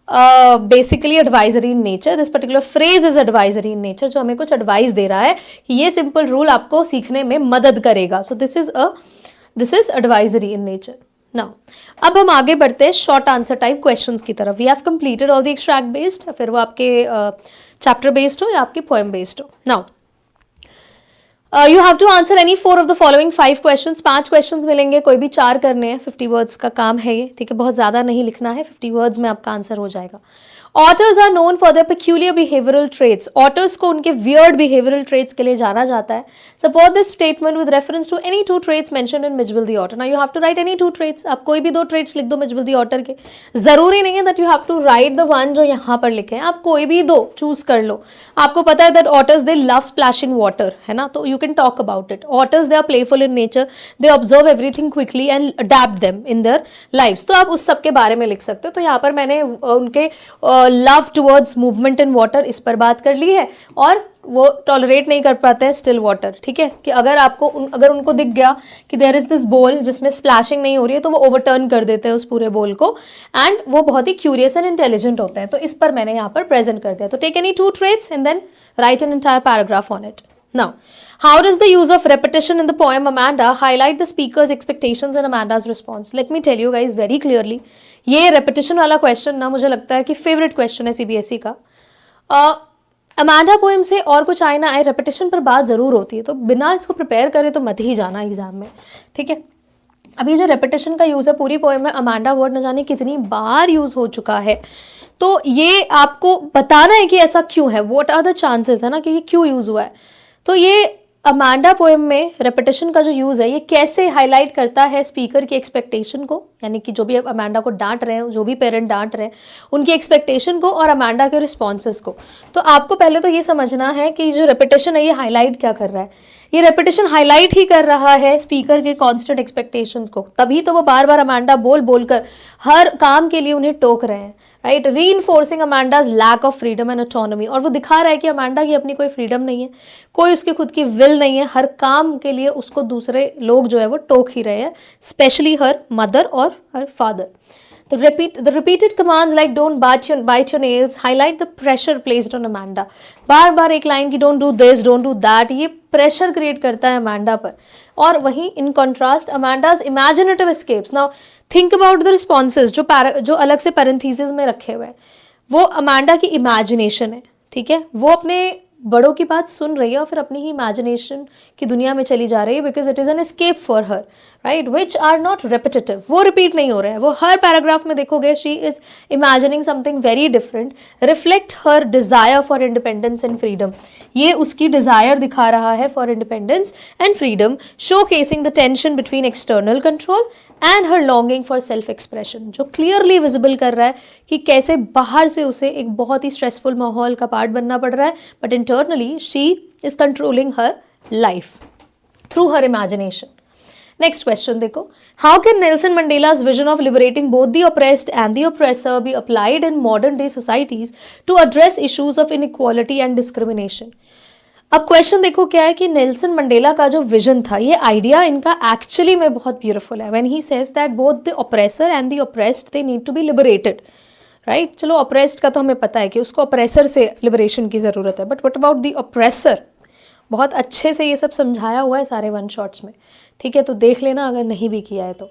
basically advisory in nature, this particular phrase is advisory in nature, जो हमें कुछ एडवाइस दे रहा है कि ये सिंपल रूल आपको सीखने में मदद करेगा। So this is advisory in nature. Now अब हम आगे बढ़ते हैं शॉर्ट आंसर टाइप क्वेश्चंस की तरफ। We have completed all the extract based, फिर वो आपके चैप्टर बेस्ड हो या आपके पोएम बेस्ड हो। Now you have to answer any 4 of the following 5 questions. 5 questions मिलेंगे, कोई भी 4 करने हैं। 50 वर्ड्स का काम है ये, ठीक है, बहुत ज़्यादा नहीं लिखना है, 50 वर्ड्स में आपका आंसर हो जाएगा। Otters are known for their peculiar behavioural traits. Otters को उनके वियर्ड बिहेवियरल ट्रेट्स के लिए जाना जाता है। Support this statement with reference to any 2 traits mentioned in Mijbil the otter. Now you have to write any 2 traits. आप कोई भी 2 ट्रेट्स लिख दो मिजबल द ऑटर के, जरूरी नहीं है that you have to write the one जो यहाँ पर लिखे हैं, आप कोई भी 2 चूज कर लो। आपको पता है that otters they love splashing water, है ना, तो you can talk about it. Otters they are playful in nature, they observe everything quickly and adapt them in their lives. तो आप उस सब के बारे में लिख सकते हो। तो यहाँ पर मैंने उनके love towards movement in water इस पर बात कर ली है, और वो टॉलरेट नहीं कर पाते हैं स्टिल वाटर, ठीक है, कि अगर उनको दिख गया कि देयर इज दिस बोल जिसमें स्प्लैशिंग नहीं हो रही है तो वो ओवरटर्न कर देते हैं उस पूरे बोल को, एंड वो बहुत ही क्यूरियस एंड इंटेलिजेंट होते हैं। तो इस पर मैंने यहाँ पर प्रेजेंट कर दिया। तो take any 2 traits and then write an entire paragraph on it. Now, how does the use of repetition in the poem Amanda highlight the speaker's expectations and Amanda's response? Let me tell you guys very clearly. ये repetition वाला question ना मुझे लगता है कि favorite question है CBSE का। Amanda poem से और कुछ आए ना आए, रेपिटेशन पर बात ज़रूर होती है, तो बिना इसको प्रिपेयर करे तो मत ही जाना एग्जाम में, ठीक है। अभी जो रेपिटेशन का यूज़ है पूरी पोएम में, अमांडा वर्ड न जाने कितनी बार यूज़ हो चुका है, तो ये आपको बताना है कि ऐसा क्यों है, व्हाट आर द चांसेस, है ना, कि ये क्यों यूज़ हुआ है। तो ये अमांडा पोएम में रेपिटेशन का जो यूज़ है ये कैसे हाईलाइट करता है स्पीकर की एक्सपेक्टेशन को, यानी कि जो भी अमांडा को डांट रहे हैं, जो भी पेरेंट डांट रहे हैं, उनकी एक्सपेक्टेशन को और अमांडा के रिस्पॉन्सेस को। तो आपको पहले तो ये समझना है कि जो रेपिटेशन है ये हाईलाइट क्या कर रहा है। ये रेपिटेशन हाईलाइट ही कर रहा है स्पीकर के कॉन्स्टेंट एक्सपेक्टेशंस को, तभी तो वो बार बार अमांडा बोल बोल कर हर काम के लिए उन्हें टोक रहे हैं, right, reinforcing Amanda's lack of freedom and autonomy. और वो दिखा रहा है कि अमांडा की अपनी कोई फ्रीडम नहीं है, कोई उसकी खुद की विल नहीं है, हर काम के लिए उसको दूसरे लोग जो है वो टोक ही रहे हैं, स्पेशली हर मदर और her father. The repeated commands like don't bite your nails highlight the pressure placed on Amanda. बार बार एक लाइन की don't do this, don't do that, ये प्रेशर क्रिएट करता है अमांडा पर। और वहीं in contrast Amanda's imaginative escapes. Now think about the responses जो अलग से पैरेंथेसिस में रखे हुए हैं, वो अमांडा की इमेजिनेशन है, ठीक है, वो अपने बड़ों की बात सुन रही है और फिर अपनी ही इमेजिनेशन की दुनिया में चली जा रही है, because it is an escape for her, right, which are not repetitive, वो रिपीट नहीं हो रहा है, वो हर पैराग्राफ में देखोगे she is imagining something very different, reflect her desire for independence and freedom. ये उसकी डिज़ायर दिखा रहा है for independence and freedom, showcasing the tension between external control and her longing for self expression, जो clearly visible कर रहा है कि कैसे बाहर से उसे एक बहुत ही स्ट्रेसफुल माहौल का पार्ट बनना पड़ रहा है, but internally she is controlling her life through her imagination. Next question देखो, how can Nelson Mandela's vision of liberating both the oppressed and the oppressor be applied in modern day societies to address issues of inequality and discrimination. अब question देखो क्या है कि Nelson Mandela का जो vision था, ये आइडिया इनका एक्चुअली में बहुत ब्यूटीफुल है। When he says that both the oppressor and the oppressed they need to be liberated, right. चलो ऑप्रेस्ड का तो हमें पता है कि उसको ऑप्रेसर से लिबरेशन की ज़रूरत है, but what about the oppressor, बहुत अच्छे से ये सब समझाया हुआ है सारे 1 शॉट्स में, ठीक है, तो देख लेना अगर नहीं भी किया है तो।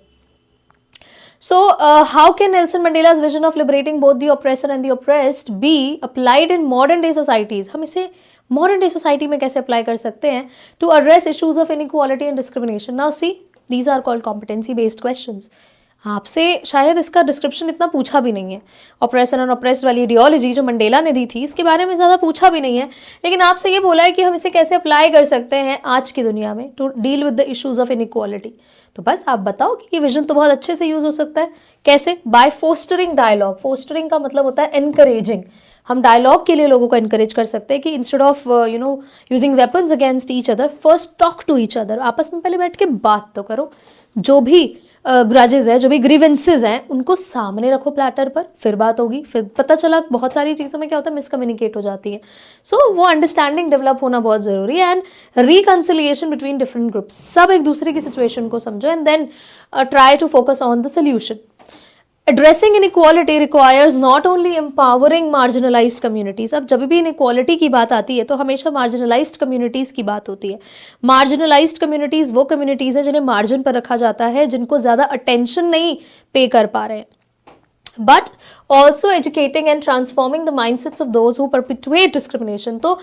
So, how can Nelson Mandela's vision of liberating both the oppressor and the oppressed be applied in modern day societies? हम इसे मॉडर्न डे सोसाइटी में कैसे अप्लाई कर सकते हैं to address issues of inequality and discrimination. Now see, these are called competency based questions. आपसे शायद इसका डिस्क्रिप्शन इतना पूछा भी नहीं है, ऑप्रेसर एंड ऑप्रेस्ड वाली आइडियोलॉजी जो मंडेला ने दी थी इसके बारे में ज़्यादा पूछा भी नहीं है, लेकिन आपसे ये बोला है कि हम इसे कैसे अप्लाई कर सकते हैं आज की दुनिया में to deal with the issues of inequality. तो बस आप बताओ कि ये विजन तो बहुत अच्छे से यूज़ हो सकता है, कैसे? Bye fostering dialogue. फोस्टरिंग का मतलब होता है एनकरेजिंग, हम डायलॉग के लिए लोगों को encourage कर सकते हैं कि instead of using weapons against each other, first talk to each other. आपस में पहले बैठ के बात तो करो, जो भी ग्रजेस है, जो भी ग्रीवेंसेज हैं, उनको सामने रखो प्लेटर पर, फिर बात होगी. फिर पता चला बहुत सारी चीज़ों में क्या होता है, मिसकम्युनिकेट हो जाती है. सो वो अंडरस्टैंडिंग डेवलप होना बहुत ज़रूरी है. And reconciliation between different groups, सब एक दूसरे की सिचुएशन को समझो and then try to focus on the solution. Addressing inequality requires not only empowering marginalized communities. अब जब भी inequality की बात आती है तो हमेशा marginalized communities की बात होती है. Marginalized communities वो communities हैं जिन्हें margin पर रखा जाता है, जिनको ज़्यादा attention नहीं pay कर पा रहे हैं. But also educating and transforming the mindsets of those who perpetuate discrimination. तो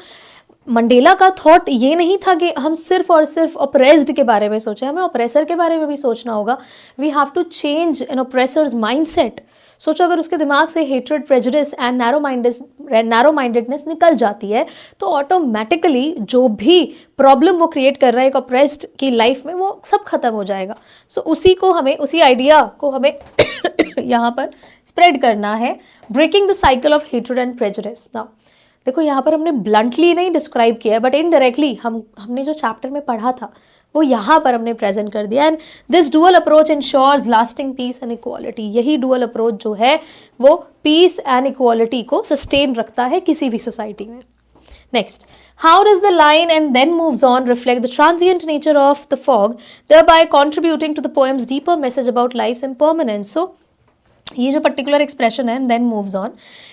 मंडेला का थॉट ये नहीं था कि हम सिर्फ और सिर्फ ऑप्रेस्ड के बारे में सोचें, हमें ऑप्रेसर के बारे में भी सोचना होगा. We have to change an oppressor's mindset. सोचो अगर उसके दिमाग से hatred, prejudice and narrow mindedness निकल जाती है तो ऑटोमेटिकली जो भी प्रॉब्लम वो क्रिएट कर रहा है एक ऑप्रेस्ड की लाइफ में, वो सब खत्म हो जाएगा. सो उसी आइडिया को हमें यहाँ पर स्प्रेड करना है. Breaking the cycle of hatred and prejudice. Now देखो यहाँ पर हमने ब्लंटली नहीं डिस्क्राइब किया है, बट इनडायरेक्टली हमने जो चैप्टर में पढ़ा था वो यहाँ पर हमने प्रेजेंट कर दिया. And this dual approach ensures lasting peace and equality. यही डुअल अप्रोच जो है वो पीस एंड इक्वालिटी को सस्टेन रखता है किसी भी सोसाइटी में. Next, how does the line and then moves on reflect the transient nature of the fog, thereby contributing to the poem's deeper message about life's impermanence. So ये जो particular expression है then moves on,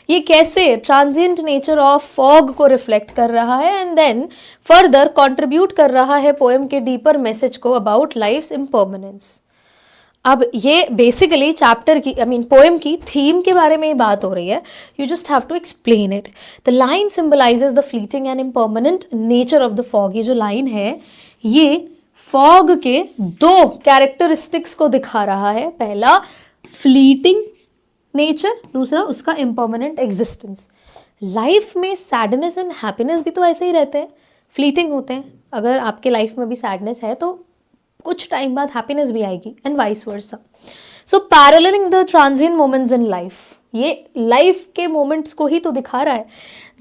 ये कैसे transient nature of fog को reflect कर रहा है and then further contribute कर रहा है पोएम के डीपर मैसेज को अबाउट लाइफ्स इम्पर्मनेंस. अब ये बेसिकली चैप्टर की पोएम की थीम के बारे में ही बात हो रही है. You just have to explain it. The line symbolises the fleeting and impermanent nature of the fog. ये जो लाइन है ये फॉग के दो कैरेक्टरिस्टिक्स को दिखा रहा है. पहला फ्लीटिंग नेचर, दूसरा उसका इम्पर्मनेंट एग्जिस्टेंस. लाइफ में सैडनेस एंड हैप्पीनेस भी तो ऐसे ही रहते हैं, फ्लीटिंग होते हैं. अगर आपके लाइफ में भी सैडनेस है तो कुछ टाइम बाद हैप्पीनेस भी आएगी and vice versa. So paralleling the transient moments in life, ये लाइफ के मोमेंट्स को ही तो दिखा रहा है.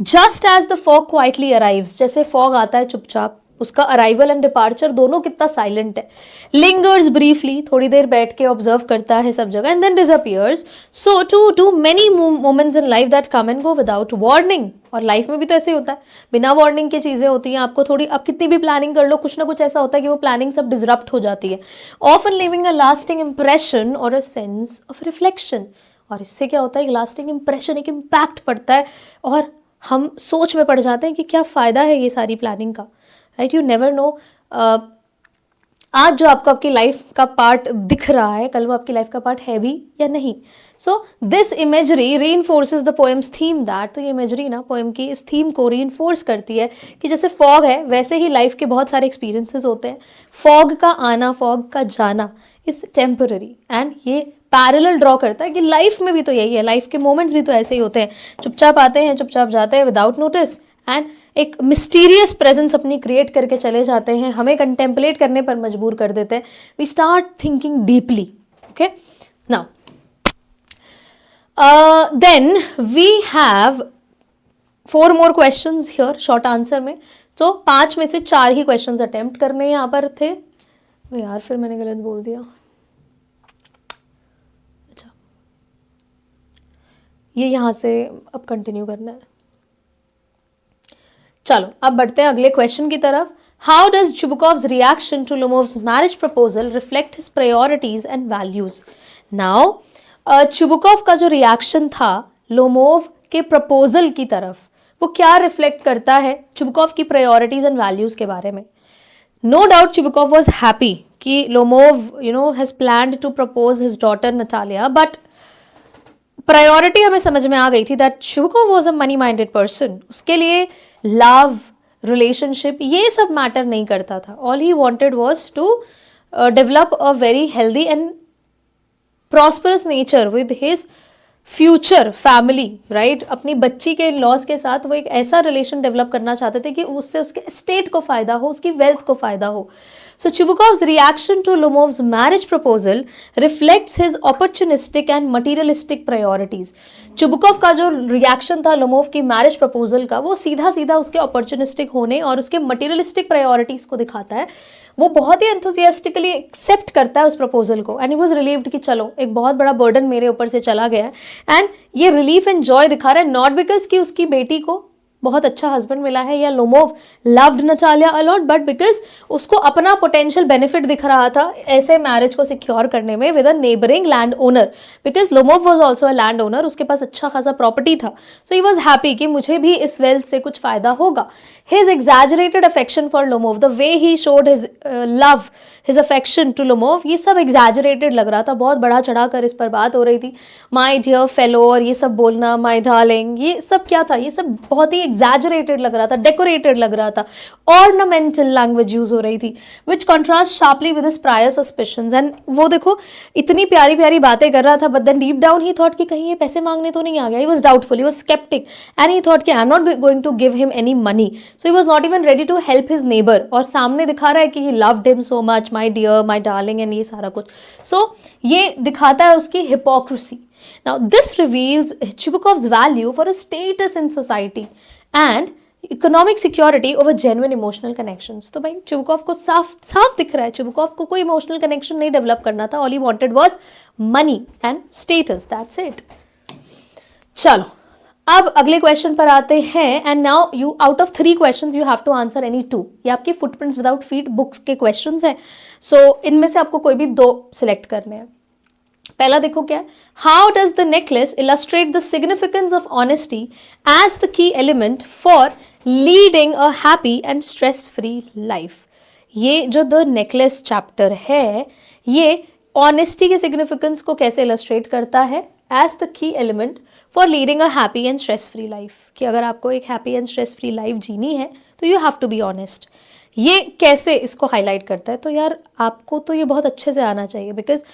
Just as the fog quietly arrives, जैसे फॉग आता है चुपचाप, उसका अराइवल एंड डिपार्चर दोनों कितना साइलेंट है. लिंगर्स ब्रीफली, थोड़ी देर बैठ के ऑब्जर्व करता है सब जगह and then disappears. So too do many moments in life that come and go without warning. और लाइफ में भी तो ऐसे ही होता है, बिना वार्निंग के चीज़ें होती हैं. आपको थोड़ी, आप कितनी भी प्लानिंग कर लो, कुछ ना कुछ ऐसा होता है कि वो प्लानिंग सब डिसरप्ट हो जाती है. Often living a lasting impression और अ सेंस ऑफ रिफ्लेक्शन. और इससे क्या होता है, एक लास्टिंग इंप्रेशन, एक इम्पैक्ट पड़ता है और हम सोच में पड़ जाते हैं कि क्या फ़ायदा है ये सारी प्लानिंग का. Right, you never know. आज जो आपको आपकी लाइफ का पार्ट दिख रहा है, कल वो आपकी लाइफ का पार्ट है भी या नहीं. So this imagery reinforces the poem's theme that. तो ये इमेजरी ना पोएम की इस थीम को रीइंफोर्स करती है कि जैसे फॉग है वैसे ही लाइफ के बहुत सारे एक्सपीरियंसेस होते हैं. फॉग का आना, फॉग का जाना इज टेम्पररी. एंड ये पैरेलल ड्रॉ करता है कि लाइफ में भी तो यही है, लाइफ के मोमेंट्स भी तो ऐसे ही होते हैं, चुपचाप आते हैं चुपचाप जाते हैं विदाउट नोटिस एंड एक मिस्टीरियस प्रेजेंस अपनी क्रिएट करके चले जाते हैं, हमें कंटेम्पलेट करने पर मजबूर कर देते हैं. We start thinking deeply. Okay, now then we have 4 more questions here short answer में. तो 5 में से 4 ही क्वेश्चंस अटेम्प्ट करने यहाँ पर थे. यार फिर मैंने गलत बोल दिया. अच्छा, ये यहाँ से अब कंटिन्यू करना है. चलो अब बढ़ते हैं अगले क्वेश्चन की तरफ. How does Chubukov's reaction to Lomov's marriage proposal reflect his priorities and values. Now Chubukov का जो रिएक्शन था लोमोव के प्रपोजल की तरफ, वो क्या रिफ्लेक्ट करता है चुबुकोव की प्रायोरिटीज एंड वैल्यूज के बारे में. No doubt Chubukov was happy कि Lomov has planned to propose his daughter Natalia, but priority हमें समझ में आ गई थी that Chubukov was a money minded person. उसके लिए लव, रिलेशनशिप ये सब मैटर नहीं करता था. All he wanted was to develop a very healthy and prosperous nature with his future family, right, अपनी बच्ची के लॉस के साथ वो एक ऐसा रिलेशन डेवलप करना चाहते थे कि उससे उसके स्टेट को फायदा हो, उसकी वेल्थ को फायदा हो. So Chubukov's reaction to Lomov's marriage proposal reflects his opportunistic and materialistic priorities. Chubukov का जो रिएक्शन था लोमोव की मैरिज प्रपोजल का, वो सीधा सीधा उसके अपॉर्चुनिस्टिक होने और उसके मटेरियलिस्टिक प्रायोरिटीज को दिखाता है. वो बहुत ही एंथुसियास्टिकली एक्सेप्ट करता है उस प्रपोजल को, एंड ही वाज रिलीव्ड कि चलो एक बहुत बड़ा बर्डन मेरे ऊपर से चला गया है. एंड ये रिलीफ एंड जॉय दिखा रहा है, नॉट बिकॉज कि उसकी बेटी को बहुत अच्छा हस्बैंड मिला है या Lomov loved Natalia a lot, but because उसको अपना पोटेंशियल बेनिफिट दिख रहा था ऐसे मैरिज को सिक्योर करने में with a neighbouring land owner, because Lomov was also a land owner, उसके पास अच्छा खासा प्रॉपर्टी था. सो ही वाज हैप्पी कि मुझे भी इस वेल्थ से कुछ फायदा होगा. His exaggerated affection for Lomov, the way he showed his love, his affection to Lomov, ये सब एग्जैजरेटेड लग रहा था, बहुत बढ़ा चढ़ा कर इस पर बात हो रही थी. माई डियर फेलो और ये सब बोलना, माई डार्लिंग, ये सब क्या था, ये सब बहुत ही एग्जैजरेटेड लग रहा था, डेकोरेटेड लग रहा था, ऑर्नामेंटल लैंग्वेज यूज हो रही थी, which contrast sharply with his prior suspicions. And वो देखो इतनी प्यारी प्यारी बातें कर रहा था, but then deep down he thought कि कहीं ये पैसे मांगने तो नहीं आ गया. He was doubtful, he was sceptic, and he thought कि I am not going to give him any money. So he was not even ready to help his neighbour, और सामने दिखा रहा है कि he loved him so much, my dear, my darling, and ये सारा कुछ. सो ये दिखाता है उसकी hypocrisy. Now, this reveals Chubukov's value for a status in society and economic security over genuine emotional connections. तो भाई चुबुकोव को साफ साफ दिख रहा है, चुबुकोव को कोई इमोशनल कनेक्शन नहीं डेवलप करना था. All he wanted was money and status, that's it. चलो अब अगले क्वेश्चन पर आते हैं. And now you out of 3 questions you have to answer any 2. ये आपके फुटप्रिंट्स विदाउट फीट बुक्स के क्वेश्चंस हैं. सो इनमें से आपको कोई भी 2 सिलेक्ट करने हैं. पहला देखो क्या है, how does the necklace illustrate the significance of honesty as the key element for leading a happy and stress free life. ये जो द नेकलेस चैप्टर है, ये ऑनेस्टी के सिग्निफिकेंस को कैसे इलस्ट्रेट करता है as the key element for leading a happy and stress free life. कि अगर आपको एक happy and stress free life जीनी है तो you have to be honest. ये कैसे इसको हाईलाइट करता है, तो यार आपको तो ये बहुत अच्छे से आना चाहिए, बिकॉज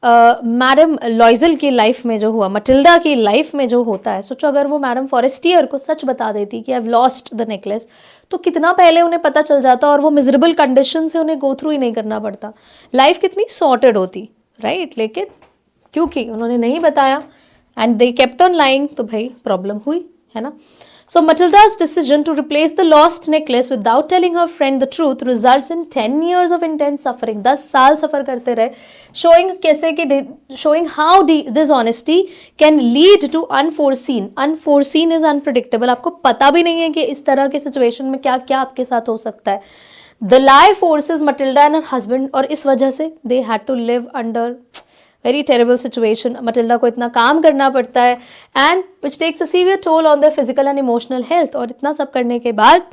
मैडम लॉइजल की लाइफ में जो हुआ, मटिल्डा की लाइफ में जो होता है, सोचो अगर वो मैडम फॉरेस्टियर को सच बता देती कि I have lost the necklace, तो कितना पहले उन्हें पता चल जाता और वो मिजरेबल कंडीशन से उन्हें गो थ्रू ही नहीं करना पड़ता, लाइफ कितनी सॉर्टेड होती, राइट. लेकिन क्योंकि उन्होंने नहीं बताया and they kept on lying, तो भाई प्रॉब्लम हुई, है ना. So Matilda's decision to replace the lost necklace without telling her friend the truth results in 10 years of intense suffering. 10 साल सफ़र करते रहे, showing how dishonesty can lead to unforeseen. Unforeseen is unpredictable. आपको पता भी नहीं है कि इस तरह के सिचुएशन में क्या क्या आपके साथ हो सकता है. The lie forces Matilda and her husband, और इस वजह से they had to live under very terrible situation. Matilda को इतना काम करना पड़ता है and which takes a severe toll on the physical and emotional health. और इतना सब करने के बाद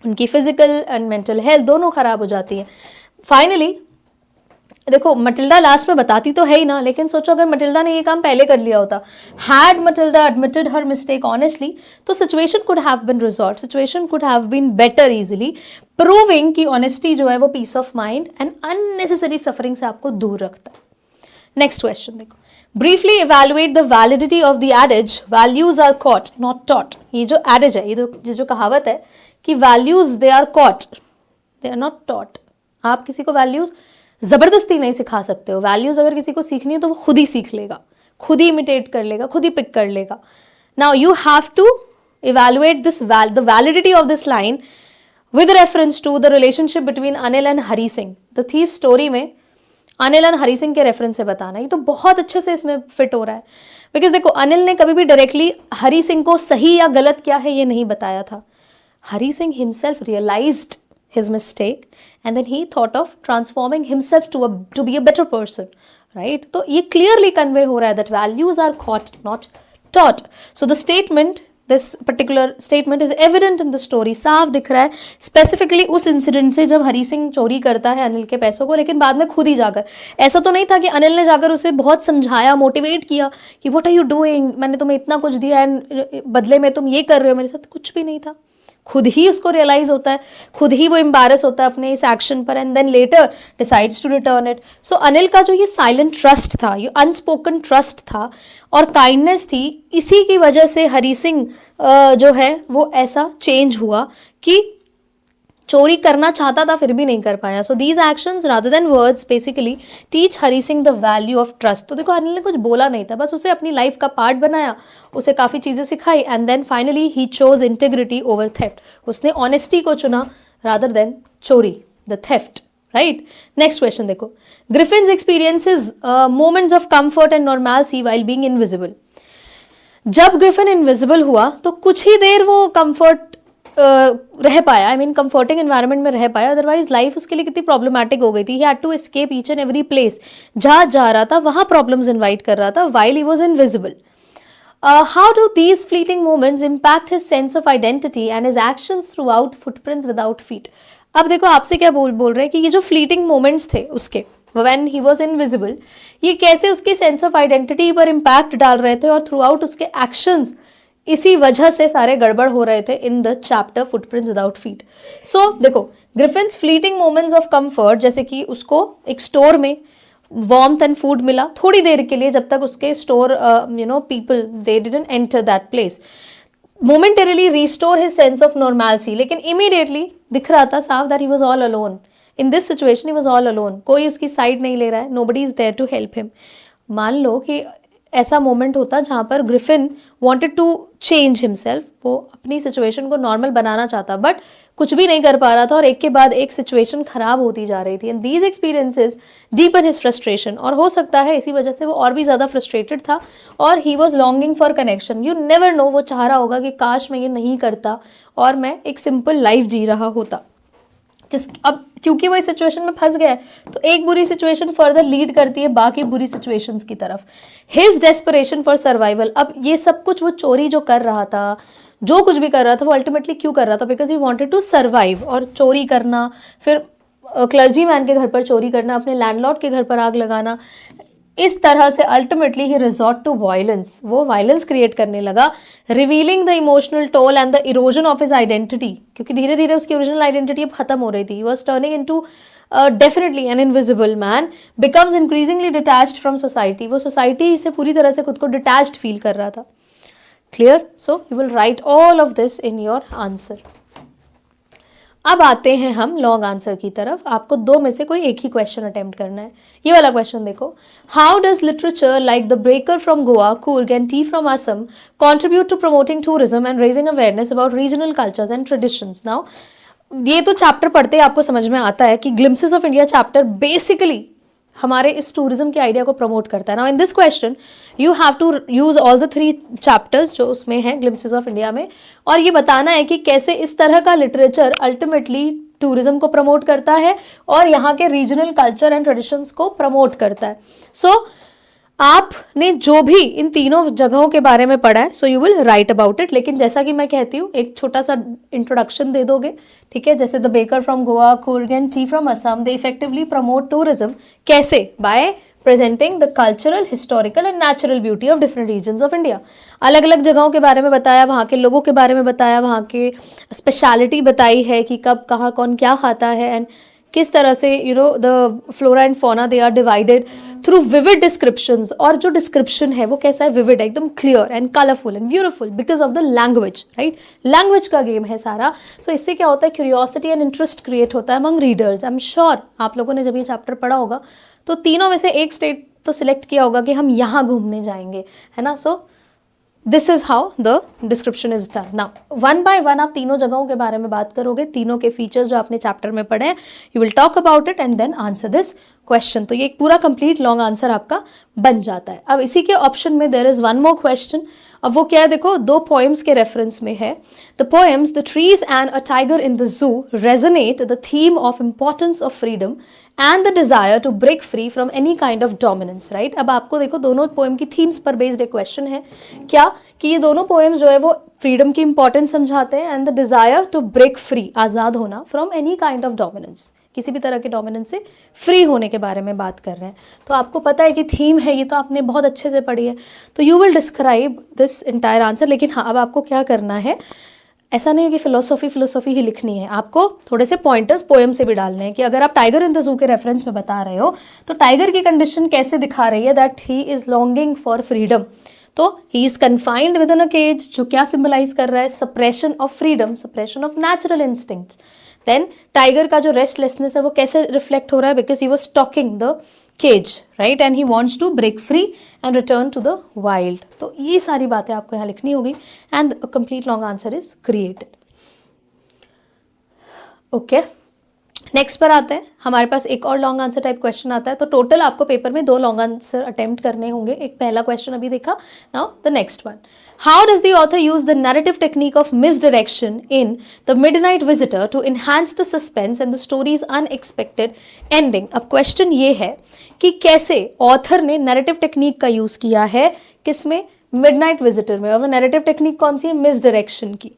उनकी फिजिकल एंड मेंटल हेल्थ दोनों खराब हो जाती है. फाइनली देखो मटिल्डा लास्ट में बताती तो है ही ना, लेकिन सोचो अगर मटिल्डा ने ये काम पहले कर लिया होता, had Matilda admitted her mistake honestly, तो situation could have been resolve, situation could have been better easily, proving कि ऑनेस्टी जो है वो peace of mind and unnecessary suffering से आपको दूर रखता है. नेक्स्ट क्वेश्चन देखो, briefly evaluate the validity of the adage values are caught not taught. ये जो एडेज है, ये जो कहावत है कि values they are caught they are not taught. आप किसी को वैल्यूज जबरदस्ती नहीं सिखा सकते हो. वैल्यूज अगर किसी को सीखनी है तो वो खुद ही सीख लेगा, खुद ही इमिटेट कर लेगा, खुद ही पिक कर लेगा. Now you have to evaluate this the validity of this line with reference to the relationship between Anil and Hari Singh. The thief story में अनिल एंड हरी सिंह के रेफरेंस से बताना. ये तो बहुत अच्छे से इसमें फिट हो रहा है, बिकॉज देखो अनिल ने कभी भी डायरेक्टली हरी सिंह को सही या गलत क्या है ये नहीं बताया था. Hari Singh himself realised his mistake and then he thought of transforming himself to be a better person, right. तो ये clearly convey हो रहा है that values are caught not taught. So the statement, this particular statement is evident in the story. साफ दिख रहा है specifically उस इंसिडेंट से जब हरी सिंह चोरी करता है अनिल के पैसों को, लेकिन बाद में खुद ही जाकर, ऐसा तो नहीं था कि अनिल ने जाकर उसे बहुत समझाया, मोटिवेट किया कि व्हाट आर यू डूइंग, मैंने तुम्हें इतना कुछ दिया एंड बदले में तुम ये कर रहे हो मेरे साथ. कुछ भी नहीं था, खुद ही उसको रियलाइज होता है, खुद ही वो एम्बैरस होता है अपने इस एक्शन पर, and then later decides to return it. So Anil का जो ये साइलेंट ट्रस्ट था, ये अनस्पोकन ट्रस्ट था और काइंडनेस थी, इसी की वजह से हरी सिंह जो है वो ऐसा चेंज हुआ कि चोरी करना चाहता था फिर भी नहीं कर पाया. So these actions rather than words basically teach Hari Singh the value of trust. तो देखो अनिल ने कुछ बोला नहीं था, बस उसे अपनी लाइफ का पार्ट बनाया, उसे काफ़ी चीज़ें सिखाई, and then finally he chose integrity over theft. उसने ऑनेस्टी को चुना रादर देन चोरी, the theft. Right. Next question देखो. Griffin's experiences moments of comfort and normality while being invisible. जब ग्रिफिन इनविजिबल हुआ तो कुछ ही देर वो कंफर्ट रह पाया, आई मीन कंफर्टिंग एनवायरनमेंट में रह पाया, अदरवाइज लाइफ उसके लिए कितनी प्रॉब्लमेटिक हो गई थी. He had to escape each and every place. जहाँ जा रहा था वहाँ प्रॉब्लम्स इन्वाइट कर रहा था while he was invisible. How do these fleeting moments impact his sense of identity and his actions through out footprints without feet. अब देखो आपसे क्या बोल रहे हैं कि ये जो फ्लीटिंग मोमेंट्स थे उसके when he was invisible, ये कैसे उसके सेंस ऑफ आइडेंटिटी पर इम्पैक्ट डाल रहे थे और थ्रू आउट उसके एक्शंस इसी वजह से सारे गड़बड़ हो रहे थे in the chapter footprints without feet. So देखो Griffin's fleeting moments of comfort, जैसे कि उसको एक स्टोर में वार्मथ एंड फूड मिला थोड़ी देर के लिए, जब तक उसके store people they didn't enter that place, momentarily restore his sense of normality. लेकिन इमीडिएटली दिख रहा था साफ that he was all alone. In this situation he was all alone. कोई उसकी साइड नहीं ले रहा है, nobody is there to help him. मान लो कि ऐसा मोमेंट होता जहाँ पर Griffin wanted to change himself, वो अपनी सिचुएशन को नॉर्मल बनाना चाहता, बट कुछ भी नहीं कर पा रहा था और एक के बाद एक सिचुएशन खराब होती जा रही थी. And these experiences deepen his frustration. और हो सकता है इसी वजह से वो और भी ज़्यादा फ्रस्ट्रेटेड था और he was longing for connection. You never know, वो चाह रहा होगा कि काश मैं ये नहीं करता और मैं एक सिंपल लाइफ जी रहा होता. अब क्योंकि वो इस सिचुएशन में फंस गया है तो एक बुरी सिचुएशन फर्दर लीड करती है बाकी बुरी सिचुएशंस की तरफ. His desperation for survival. अब ये सब कुछ वो चोरी जो कर रहा था, जो कुछ भी कर रहा था, वो अल्टीमेटली क्यों कर रहा था? Because he wanted to survive. और चोरी करना, फिर क्लर्जी मैन के घर पर चोरी करना, अपने लैंडलॉर्ड के घर पर आग लगाना, इस तरह से ultimately he resort to violence. वो वायलेंस क्रिएट करने लगा, revealing the emotional toll and the erosion of his identity. क्योंकि धीरे धीरे उसकी ओरिजिनल आइडेंटिटी अब खत्म हो रही थी. He was turning into definitely an invisible man, becomes increasingly detached from society. वो सोसाइटी से पूरी तरह से खुद को डिटैच्ड फील कर रहा था. Clear? So you will right all of this in your answer. अब आते हैं हम लॉन्ग आंसर की तरफ. आपको दो में से कोई एक ही क्वेश्चन अटेम्प्ट करना है. ये वाला क्वेश्चन देखो. How does literature like the baker from Goa, Coorg and tea from Assam contribute to promoting tourism and raising awareness about regional cultures and traditions? Now ये तो चैप्टर पढ़ते ही आपको समझ में आता है कि glimpses of India chapter basically हमारे इस टूरिज्म के आइडिया को प्रमोट करता है. Now in this question you have to use all the 3 chapters जो उसमें हैं ग्लिम्पसेस ऑफ इंडिया में, और ये बताना है कि कैसे इस तरह का लिटरेचर अल्टीमेटली टूरिज्म को प्रमोट करता है और यहाँ के रीजनल कल्चर एंड ट्रेडिशंस को प्रमोट करता है. सो आपने जो भी इन तीनों जगहों के बारे में पढ़ा है, so you will right about it. लेकिन जैसा कि मैं कहती हूँ एक छोटा सा इंट्रोडक्शन दे दोगे, ठीक है? जैसे the baker from Goa, Coorg and tea from Assam, they effectively promote tourism. कैसे? By presenting the cultural, historical and natural beauty of different regions of India. अलग अलग जगहों के बारे में बताया, वहाँ के लोगों के बारे में बताया, वहाँ के स्पेशलिटी बताई है कि कब कहाँ कौन क्या खाता है, एंड किस तरह से the flora and fauna they are divided through vivid descriptions. और जो डिस्क्रिप्शन है वो कैसा है? विविड है, एकदम clear and colourful and beautiful because of the language. Right? Language का गेम है सारा. सो इससे क्या होता है? क्यूरियोसिटी एंड इंटरेस्ट क्रिएट होता है among readers. I am sure आप लोगों ने जब ये चैप्टर पढ़ा होगा तो तीनों में से एक स्टेट तो सिलेक्ट किया होगा कि हम यहाँ घूमने जाएंगे, है ना? So this is how the description is done. Now one by one आप तीनों जगहों के बारे में बात करोगे, तीनों के फीचर्स जो आपने चैप्टर में पढ़े हैं. You will talk about it and then answer this question. तो ये एक पूरा कंप्लीट लॉन्ग आंसर आपका बन जाता है. अब इसी के ऑप्शन में there is one more question. अब वो क्या है? देखो, 2 पोएम्स के रेफरेंस में है. The poems the trees and a tiger in the zoo resonate the theme of importance of freedom and the desire to break free from any kind of dominance. Right? अब आपको देखो दोनों poem की themes पर based एक question है. क्या? कि ये दोनों पोएम्स जो है वो फ्रीडम की इंपॉर्टेंस समझाते हैं and the desire to break free, आज़ाद होना, from any kind of dominance, किसी भी तरह के डोमिनेंस से फ्री होने के बारे में बात कर रहे हैं. तो आपको पता है कि थीम है, ये तो आपने बहुत अच्छे से पढ़ी है. तो you will describe this entire answer. लेकिन हाँ, अब आपको क्या करना है? ऐसा नहीं है कि फिलोसॉफी ही लिखनी है, आपको थोड़े से पॉइंटर्स पोएम से भी डालने हैं कि अगर आप टाइगर इन द जू के रेफरेंस में बता रहे हो तो टाइगर की कंडीशन कैसे दिखा रही है, that he is longing for freedom, तो he is confined with in a cage, जो क्या सिंबलाइज कर रहा है, suppression of freedom, suppression of natural instincts. Then tiger का जो रेस्टलेसनेस है वो कैसे रिफ्लेक्ट हो रहा है, because he was stalking the cage, right, and he wants to break free and return to the wild. तो ये सारी बातें आपको यहाँ लिखनी होगी and complete long answer is created. Okay, next पर आते हैं, हमारे पास एक और लॉन्ग आंसर टाइप क्वेश्चन आता है। तो टोटल आपको पेपर में 2 लॉन्ग आंसर अटेम्प्ट करने होंगे। एक पहला क्वेश्चन अभी देखा, now the next one, how does the author use the narrative technique of misdirection in the midnight visitor to enhance the suspense and the story's unexpected ending. अब question ये है कि कैसे ऑथर ने नैरेटिव टेक्निक का use किया है, किसमें, मिडनाइट विजिटर में। और वो नैरेटिव टेक्निक कौन सी है, मिसडायरेक्शन की।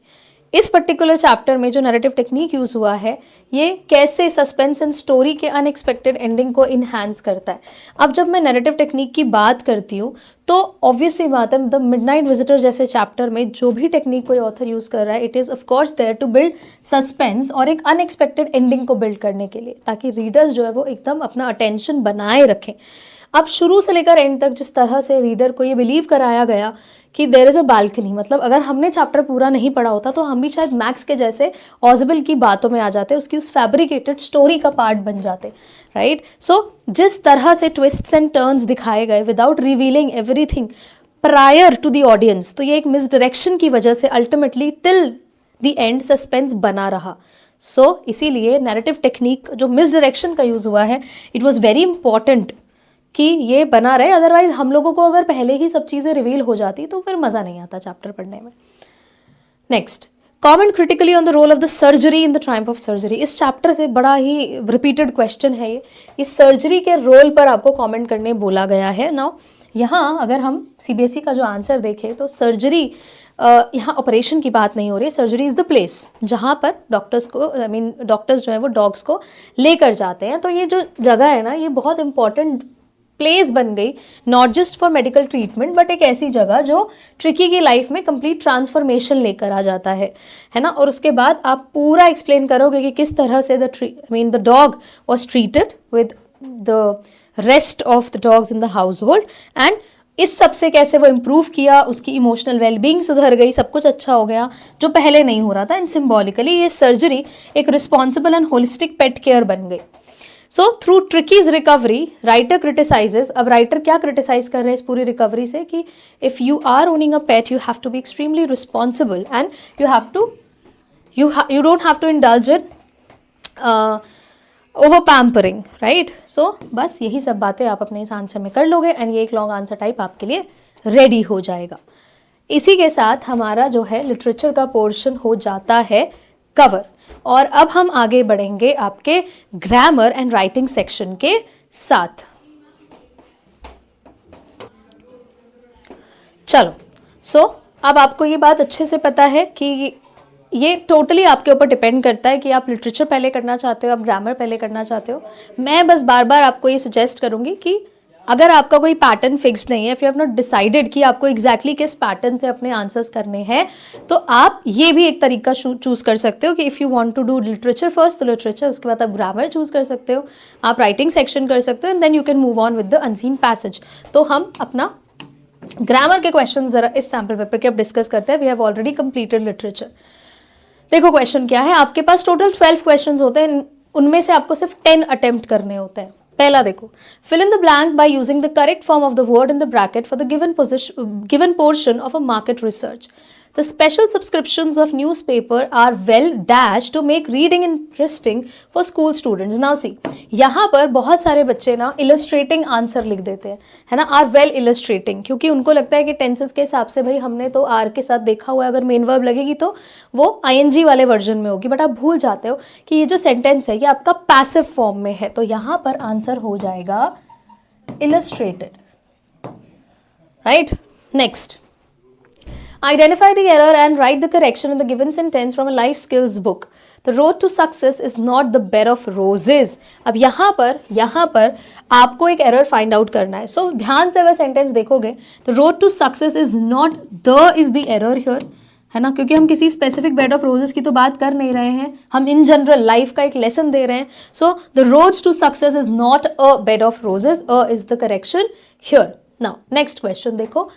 इस पर्टिकुलर चैप्टर में जो नैरेटिव टेक्निक यूज हुआ है ये कैसे सस्पेंस एंड स्टोरी के अनएक्सपेक्टेड एंडिंग को इन्हांस करता है। अब जब मैं नैरेटिव टेक्निक की बात करती हूँ तो ऑब्वियसली बात है, द मिडनाइट विजिटर जैसे चैप्टर में जो भी टेक्निक कोई ऑथर यूज कर रहा है, it is of course there to build suspense और एक अनएक्सपेक्टेड एंडिंग को बिल्ड करने के लिए, ताकि रीडर्स जो है वो एकदम अपना अटेंशन बनाए रखें। अब शुरू से लेकर एंड तक जिस तरह से रीडर को ये बिलीव कराया गया कि देयर इज अ बालकनी, मतलब अगर हमने चैप्टर पूरा नहीं पढ़ा होता तो हम भी शायद मैक्स के जैसे ऑजिबल की बातों में आ जाते, उसकी उस फैब्रिकेटेड स्टोरी का पार्ट बन जाते, राइट। सो जिस तरह से ट्विस्ट्स एंड टर्न्स दिखाए गए without revealing everything prior to the audience, तो ये एक मिसडायरेक्शन की वजह से ultimately till the end suspense बना रहा। सो इसीलिए नैरेटिव टेक्निक जो मिसडायरेक्शन का यूज हुआ है, इट वॉज वेरी इंपॉर्टेंट कि ये बना रहे, अदरवाइज हम लोगों को अगर पहले ही सब चीज़ें रिवील हो जाती तो फिर मज़ा नहीं आता चैप्टर पढ़ने में। Next, comment critically on the role of the surgery in the triumph of surgery. इस चैप्टर से बड़ा ही रिपीटेड क्वेश्चन है ये, इस सर्जरी के रोल पर आपको कॉमेंट करने बोला गया है। नाउ यहाँ अगर हम सीबीएसई का जो आंसर देखें तो सर्जरी यहाँ ऑपरेशन की बात नहीं हो रही है, सर्जरी इज़ द प्लेस जहाँ पर डॉक्टर्स को डॉक्टर्स जो है वो डॉग्स को लेकर जाते हैं। तो ये जो जगह है ना, ये बहुत इंपॉर्टेंट प्लेस बन गई, not just for medical treatment but एक ऐसी जगह जो ट्रिकी की लाइफ में कंप्लीट ट्रांसफॉर्मेशन लेकर आ जाता है ना। और उसके बाद आप पूरा एक्सप्लेन करोगे कि किस तरह से the dog was treated with the rest of the dogs in the house hold and इस सब से कैसे वो इम्प्रूव किया, उसकी इमोशनल वेलबींग सुधर गई, सब कुछ अच्छा हो गया जो पहले नहीं हो रहा था। एंड सिम्बॉलिकली ये सर्जरी एक responsible and holistic pet care बन गई। So through Tricki's recovery writer criticises, अब राइटर क्या क्रिटिसाइज कर रहे हैं इस पूरी रिकवरी से कि if you are owning a pet you have to be extremely responsible and you don't have to indulge in over pampering, right. So बस यही सब बातें आप अपने इस आंसर में कर लोगे एंड ये एक लॉन्ग आंसर टाइप आपके लिए रेडी हो जाएगा। इसी के साथ हमारा जो है लिटरेचर का पोर्शन हो जाता है कवर और अब हम आगे बढ़ेंगे आपके ग्रामर एंड राइटिंग सेक्शन के साथ। चलो, सो अब आपको ये बात अच्छे से पता है कि ये टोटली आपके ऊपर डिपेंड करता है कि आप लिटरेचर पहले करना चाहते हो, आप ग्रामर पहले करना चाहते हो। मैं बस बार बार आपको ये सजेस्ट करूँगी कि अगर आपका कोई पैटर्न फिक्स्ड नहीं है, if you have not decided कि आपको एग्जैक्टली किस पैटर्न से अपने आंसर्स करने हैं, तो आप ये भी एक तरीका चूज़ कर सकते हो कि if you want to do literature first तो लिटरेचर, उसके बाद आप ग्रामर चूज़ कर सकते हो, आप राइटिंग सेक्शन कर सकते हो and then you can move on with the unseen passage. तो हम अपना ग्रामर के क्वेश्चन ज़रा इस सैम्पल पेपर के अब डिस्कस करते हैं। We have already completed literature. देखो क्वेश्चन क्या है, आपके पास टोटल 12 क्वेश्चंस होते हैं, उनमें से आपको सिर्फ 10 अटेम्प्ट करने होते हैं। पहला देखो, fill in the blank by using the correct form of the word in the bracket for the given portion of a market research. The special subscriptions of newspaper are well dashed to make reading interesting for school students. Now see, यहाँ पर बहुत सारे बच्चे ना illustrating answer लिख देते हैं, है ना, are well illustrating, क्योंकि उनको लगता है कि टेंसेस के हिसाब से भाई हमने तो आर के साथ देखा हुआ है, अगर मेन वर्ब लगेगी तो वो ing वाले वर्जन में होगी, बट आप भूल जाते हो कि ये जो सेंटेंस है ये आपका पैसिव फॉर्म में है, तो यहाँ पर आंसर हो जाएगा illustrated, right. Next, identify the error and write the correction in the given sentence from a life skills book. The road to success is not the bed of roses. अब यहाँ पर आपको एक error find out करना है। So ध्यान से अगर sentence देखोगे, the road to success is not the is the error here, है ना, क्योंकि हम किसी स्पेसिफिक बेड ऑफ रोजेस की तो बात कर नहीं रहे हैं, हम इन जनरल लाइफ का एक लेसन दे रहे हैं. So the road to success is not a bed of roses. A is the correction here. Now next question देखो.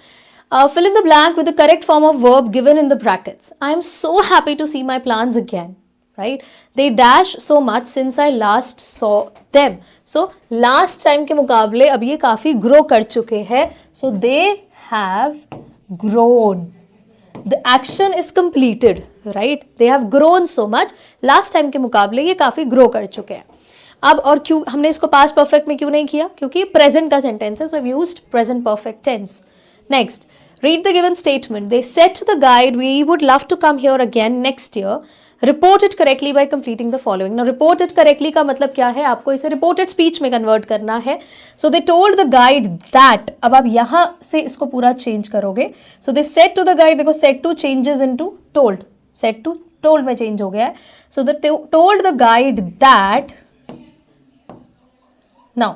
Fill in the blank with the correct form of verb given in the brackets. I am so happy to see my plants again. Right? They dash so much since I last saw them. So last time के मुकाबले अब ये काफी grow कर चुके हैं. So they have grown. The action is completed. Right? They have grown so much. Last time के मुकाबले ये काफी grow कर चुके हैं. अब और क्यों हमने इसको past perfect में क्यों नहीं किया? क्योंकि present का sentence है. So I've used present perfect tense. Next, read the given statement. They said to the guide, we would love to come here again next year. Report it correctly by completing the following. Now, report it correctly का मतलब क्या है? आपको इसे reported speech में convert करना है. So, they told the guide that. अब आप यहाँ से इसको पूरा change करोगे. So, they said to the guide, देखो said to changes into told. Said to told में change हो गया है. So, they told the guide that. Now,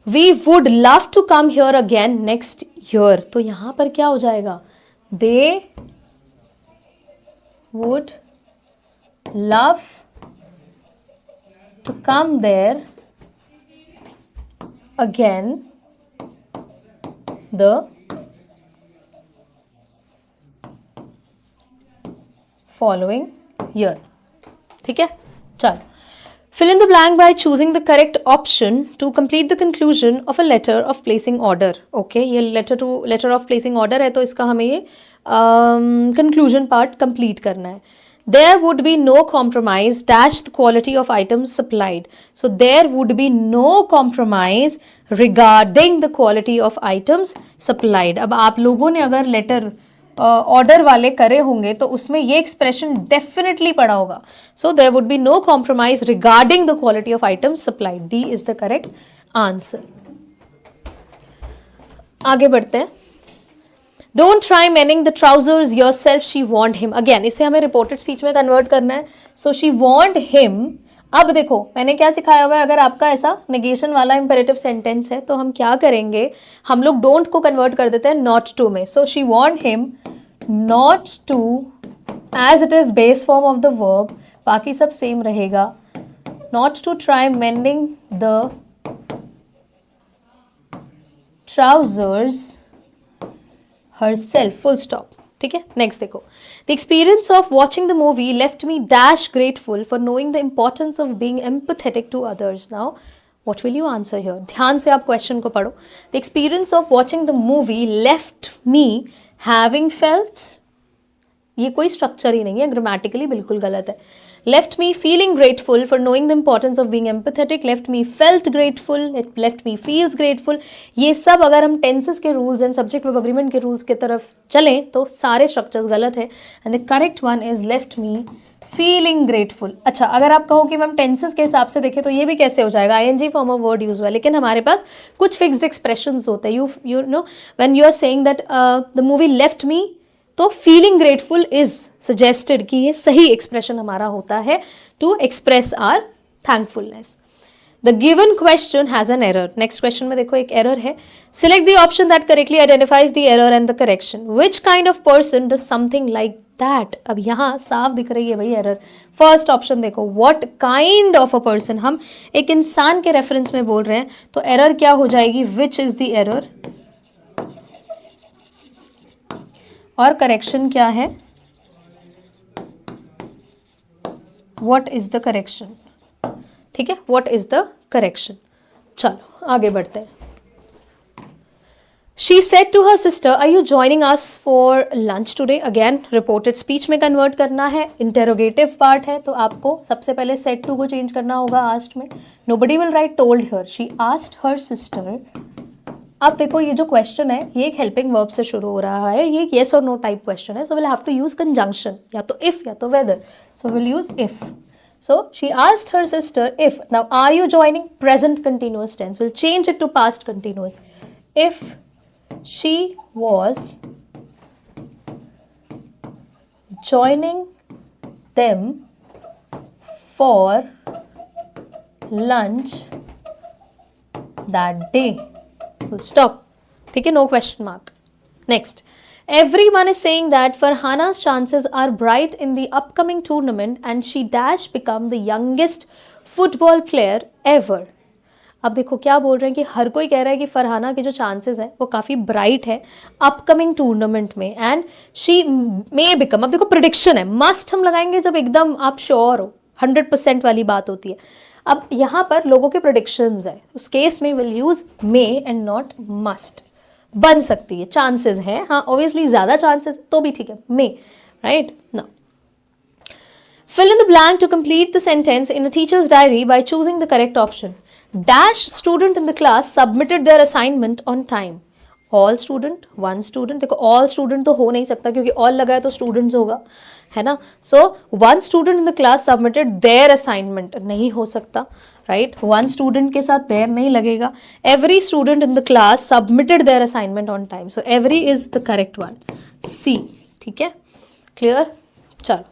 we would love to come here again next year. तो यहां पर क्या हो जाएगा? They would love to come there again the following year. ठीक है, चलो. Fill in the blank by choosing the correct option to complete the conclusion of a letter of placing order. Okay, ये letter of placing order है, तो इसका हमें ये conclusion part complete करना है. There would be no compromise dash the quality of items supplied. So there would be no compromise regarding the quality of items supplied. अब आप लोगों ने अगर letter ऑर्डर वाले करे होंगे तो उसमें ये एक्सप्रेशन डेफिनेटली पड़ा होगा. So there would be no compromise regarding the quality of items supplied. D is the correct answer. आगे बढ़ते हैं. Don't try mending the trousers yourself, she want him. Again इसे हमें रिपोर्टेड स्पीच में convert करना है. So she want him. अब देखो मैंने क्या सिखाया हुआ है, अगर आपका ऐसा नेगेशन वाला इंपेरेटिव सेंटेंस है तो हम क्या करेंगे, हम लोग डोंट को कन्वर्ट कर देते हैं नॉट टू में. So she want him not to as it is base form of the verb, बाकी सब सेम रहेगा. Not to try mending the trousers herself, full stop. ठीक है, नेक्स्ट देखो. The experience of watching the movie left me dash grateful for knowing the importance of being empathetic to others. Now what will you answer here? ध्यान से आप question को पढ़ो. The experience of watching the movie left me having felt, ये कोई structure ही नहीं है, grammatically बिल्कुल गलत है. left me feeling grateful for knowing the importance of being empathetic, left me felt grateful, left me feels grateful. ये सब अगर हम टेंसेस के rules and subject verb agreement के रूल्स के तरफ चलें तो सारे स्ट्रक्चर्स गलत है. And the correct one is left me feeling grateful. अच्छा, अगर आप कहो कि मैम टेंसेस के हिसाब से देखें तो ये भी कैसे हो जाएगा, ING form of word use हुआ है, लेकिन हमारे पास कुछ फिक्स्ड एक्सप्रेशंस होते हैं. You know when you are saying that the movie left me, तो फीलिंग ग्रेटफुल इज सजेस्टेड कि ये सही एक्सप्रेशन हमारा होता है to express our thankfulness. The given question has an error. Next question में देखो एक एरर है. Select the option that correctly identifies the error and the correction. Which kind of person does something like that. अब यहाँ साफ दिख रही है भाई एरर. फर्स्ट ऑप्शन देखो, what kind of a person, हम एक इंसान के रेफरेंस में बोल रहे हैं, तो एरर क्या हो जाएगी, विच इज द एरर, और करेक्शन क्या है, व्हाट इज द करेक्शन. ठीक है, व्हाट इज द करेक्शन. चलो आगे बढ़ते हैं. She said to her sister, "Are you joining us for lunch today?" Again, reported speech में convert करना है, interrogative part है, तो आपको सबसे पहले said to को change करना होगा asked में. Nobody will write told her. She asked her sister. अब देखो ये जो क्वेश्चन है ये एक हेल्पिंग वर्ब से शुरू हो रहा है, ये yes और no टाइप क्वेश्चन है, so will have to use conjunction, या तो if या तो whether. So will use if. So she asked her sister if. Now are you joining, present continuous tense, we'll change it to past continuous. If she was joining them for lunch that day. Full stop. ठीक है, no question mark. Next, Everyone is saying that Farhana's chances are bright in the upcoming tournament and she dash become the youngest football player ever. अब देखो क्या बोल रहे हैं कि हर कोई कह रहा है कि फरहाना के जो चांसेस हैं वो काफ़ी ब्राइट है अपकमिंग टूर्नामेंट में एंड शी मे बिकम. अब देखो प्रिडिक्शन है, मस्ट हम लगाएंगे जब एकदम आप श्योर हो, 100% वाली बात होती है. अब यहाँ पर लोगों के प्रिडिक्शंस है, उस केस में will use may and not must. बन सकती है, चांसेस है, हाँ ऑब्वियसली ज़्यादा चांसेस तो भी ठीक है, मे, राइट. ना fill in the blank to complete the sentence in a teacher's diary by choosing the correct option. Dash student in the class submitted their assignment on time. All student, one student. देखो all student तो हो नहीं सकता क्योंकि all लगा है तो students होगा, है ना. So one student in the class submitted their assignment, नहीं हो सकता, right. One student के साथ their नहीं लगेगा. Every student in the class submitted their assignment on time. So every is the correct one. C, ठीक है, clear. चलो.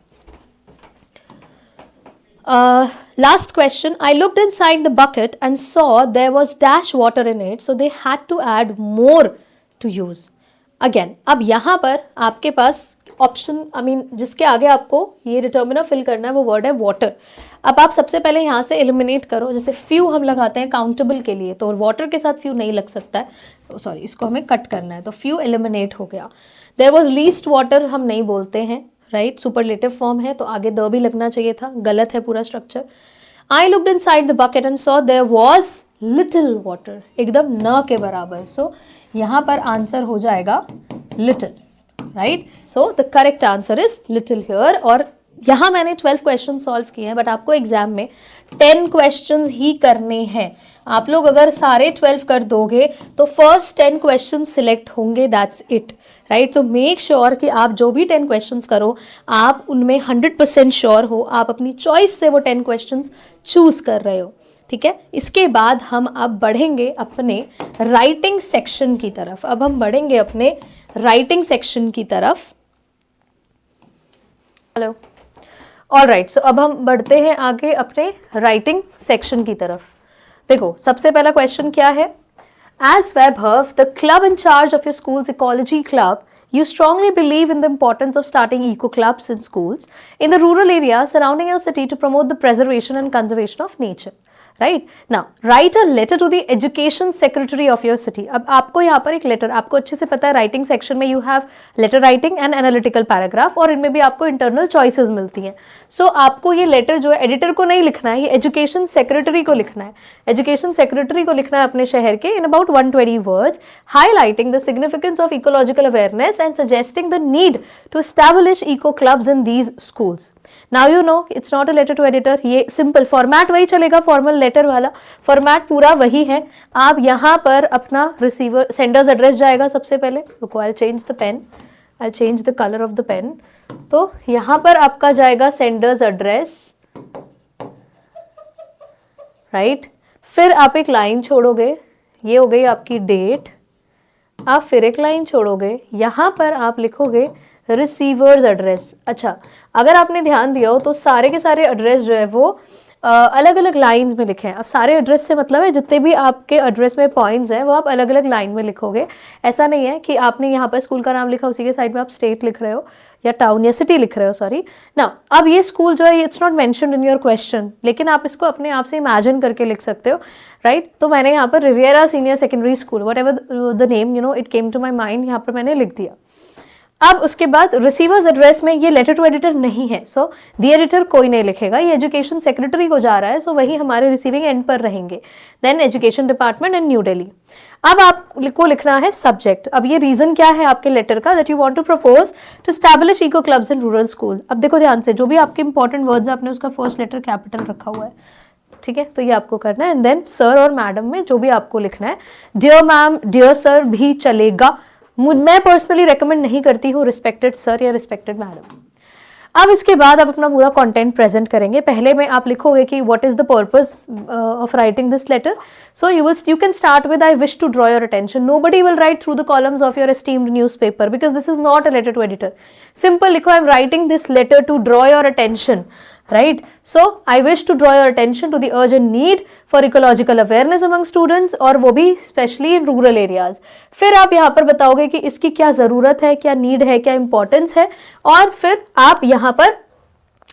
Last question. I looked inside the bucket and saw there was dash water in it, so they had to add more to use. Again, अब यहाँ पर आपके पास option, जिसके आगे आपको ये डिटर्मिनर फिल करना है वो वर्ड है वाटर. अब आप सबसे पहले यहाँ से एलिमिनेट करो. जैसे फ्यू हम लगाते हैं काउंटेबल के लिए, तो वाटर के साथ फ्यू नहीं लग सकता है, सॉरी इसको हमें कट करना है, तो फ्यू एलिमिनेट हो गया. देयर वॉज लीस्ट वाटर हम नहीं बोलते हैं, राइट, सुपरलेटिव फॉर्म है तो आगे द भी लगना चाहिए था, गलत है पूरा structure. I looked inside the bucket and saw there was little water, एकदम न के बराबर. सो यहाँ पर आंसर हो जाएगा little, right. So the correct answer is little here. और यहाँ मैंने 12 क्वेश्चन सॉल्व किए हैं, बट आपको एग्जाम में 10 क्वेश्चन ही करने हैं. आप लोग अगर सारे 12 कर दोगे तो फर्स्ट 10 क्वेश्चन सिलेक्ट होंगे, दैट्स इट, राइट. तो मेक श्योर कि आप जो भी 10 क्वेश्चंस करो आप उनमें 100% श्योर हो, आप अपनी चॉइस से वो 10 क्वेश्चंस चूज कर रहे हो, ठीक है. इसके बाद हम अब बढ़ेंगे अपने राइटिंग सेक्शन की तरफ. अब हम बढ़ेंगे अपने राइटिंग सेक्शन की तरफ. Hello, alright. सो अब हम बढ़ते हैं आगे अपने राइटिंग सेक्शन की तरफ. देखो सबसे पहला क्वेश्चन क्या है. As Vaibhav, the club in charge of your school's ecology club, you strongly believe in the importance of starting eco clubs in schools in the rural areas surrounding your city to promote the preservation and conservation of nature. Right. Now write a letter to the education secretary of your city. अब आपको यहाँ पर एक letter, आपको अच्छे से पता है राइटिंग सेक्शन में you have letter writing and analytical paragraph, और इनमें भी आपको इंटरनल चॉइसेस मिलती हैं. सो आपको ये लेटर जो है एडिटर को नहीं लिखना है, ये एजुकेशन सेक्रेटरी को लिखना है. एजुकेशन सेक्रेटरी को लिखना है अपने शहर के in about 120 words, highlighting the significance of ecological awareness and suggesting the need to establish eco clubs in these schools. Now you know it's not a letter to editor, ये simple format वही चलेगा, formal letter वाला format पूरा वही है. आप यहाँ पर अपना रिसीवर सेंडर्स एड्रेस जाएगा सबसे पहले. रुको, I change the pen, I change the colour of the pen. तो यहाँ पर आपका जाएगा सेंडर्स एड्रेस, राइट. फिर आप एक लाइन छोड़ोगे, ये हो गई आपकी डेट. आप फिर एक लाइन छोड़ोगे, यहाँ पर आप लिखोगे रिसीवर्स एड्रेस. अच्छा, अगर आपने ध्यान दिया हो तो सारे के सारे एड्रेस जो है वो अलग अलग लाइंस में लिखे हैं. अब सारे एड्रेस से मतलब है जितने भी आपके एड्रेस में पॉइंट्स हैं वो आप अलग अलग लाइन में लिखोगे. ऐसा नहीं है कि आपने यहाँ पर स्कूल का नाम लिखा उसी के साइड में आप स्टेट लिख रहे हो या टाउन या सिटी लिख रहे हो, सॉरी ना. अब ये स्कूल जो है it's not mentioned in your question, लेकिन आप इसको अपने आप से इमेजिन करके लिख सकते हो, राइट. तो मैंने यहाँ पर Riviera senior secondary school, whatever the name you know it came to my mind, यहाँ पर मैंने लिख दिया. अब उसके बाद रिसीवर्स एड्रेस में ये लेटर टू एडिटर नहीं है, सो द एडिटर कोई नहीं लिखेगा, ये एजुकेशन सेक्रेटरी को जा रहा है, सो वही हमारे रिसीविंग एंड पर रहेंगे. Then education department and new Delhi. अब आपको लिखना है सब्जेक्ट. अब ये रीजन क्या है आपके लेटर का, that you want to propose to establish eco clubs in rural school. अब देखो ध्यान से, जो भी आपके इंपॉर्टेंट वर्ड्स आपने उसका फर्स्ट लेटर कैपिटल रखा हुआ है, ठीक है, तो ये आपको करना है. एंड देन सर और मैडम में जो भी आपको लिखना है, डियर मैम, डियर सर भी चलेगा. मैं पर्सनली रेकमेंड नहीं करती हूँ रिस्पेक्टेड सर या रिस्पेक्टेड मैडम. अब इसके बाद आप अपना पूरा कंटेंट प्रेजेंट करेंगे. पहले में आप लिखोगे कि what is the purpose of writing this letter. So you can start with I wish to draw your attention. Nobody will write through the columns of your esteemed newspaper because this is not a letter to editor. Simple लिखो, I am writing this letter to draw your attention, right? So I wish to draw your attention to the urgent need for ecological awareness among students, और वो भी specially in rural areas. फिर आप यहाँ पर बताओगे कि इसकी क्या ज़रूरत है, क्या नीड है, क्या इंपॉर्टेंस है, और फिर आप यहाँ पर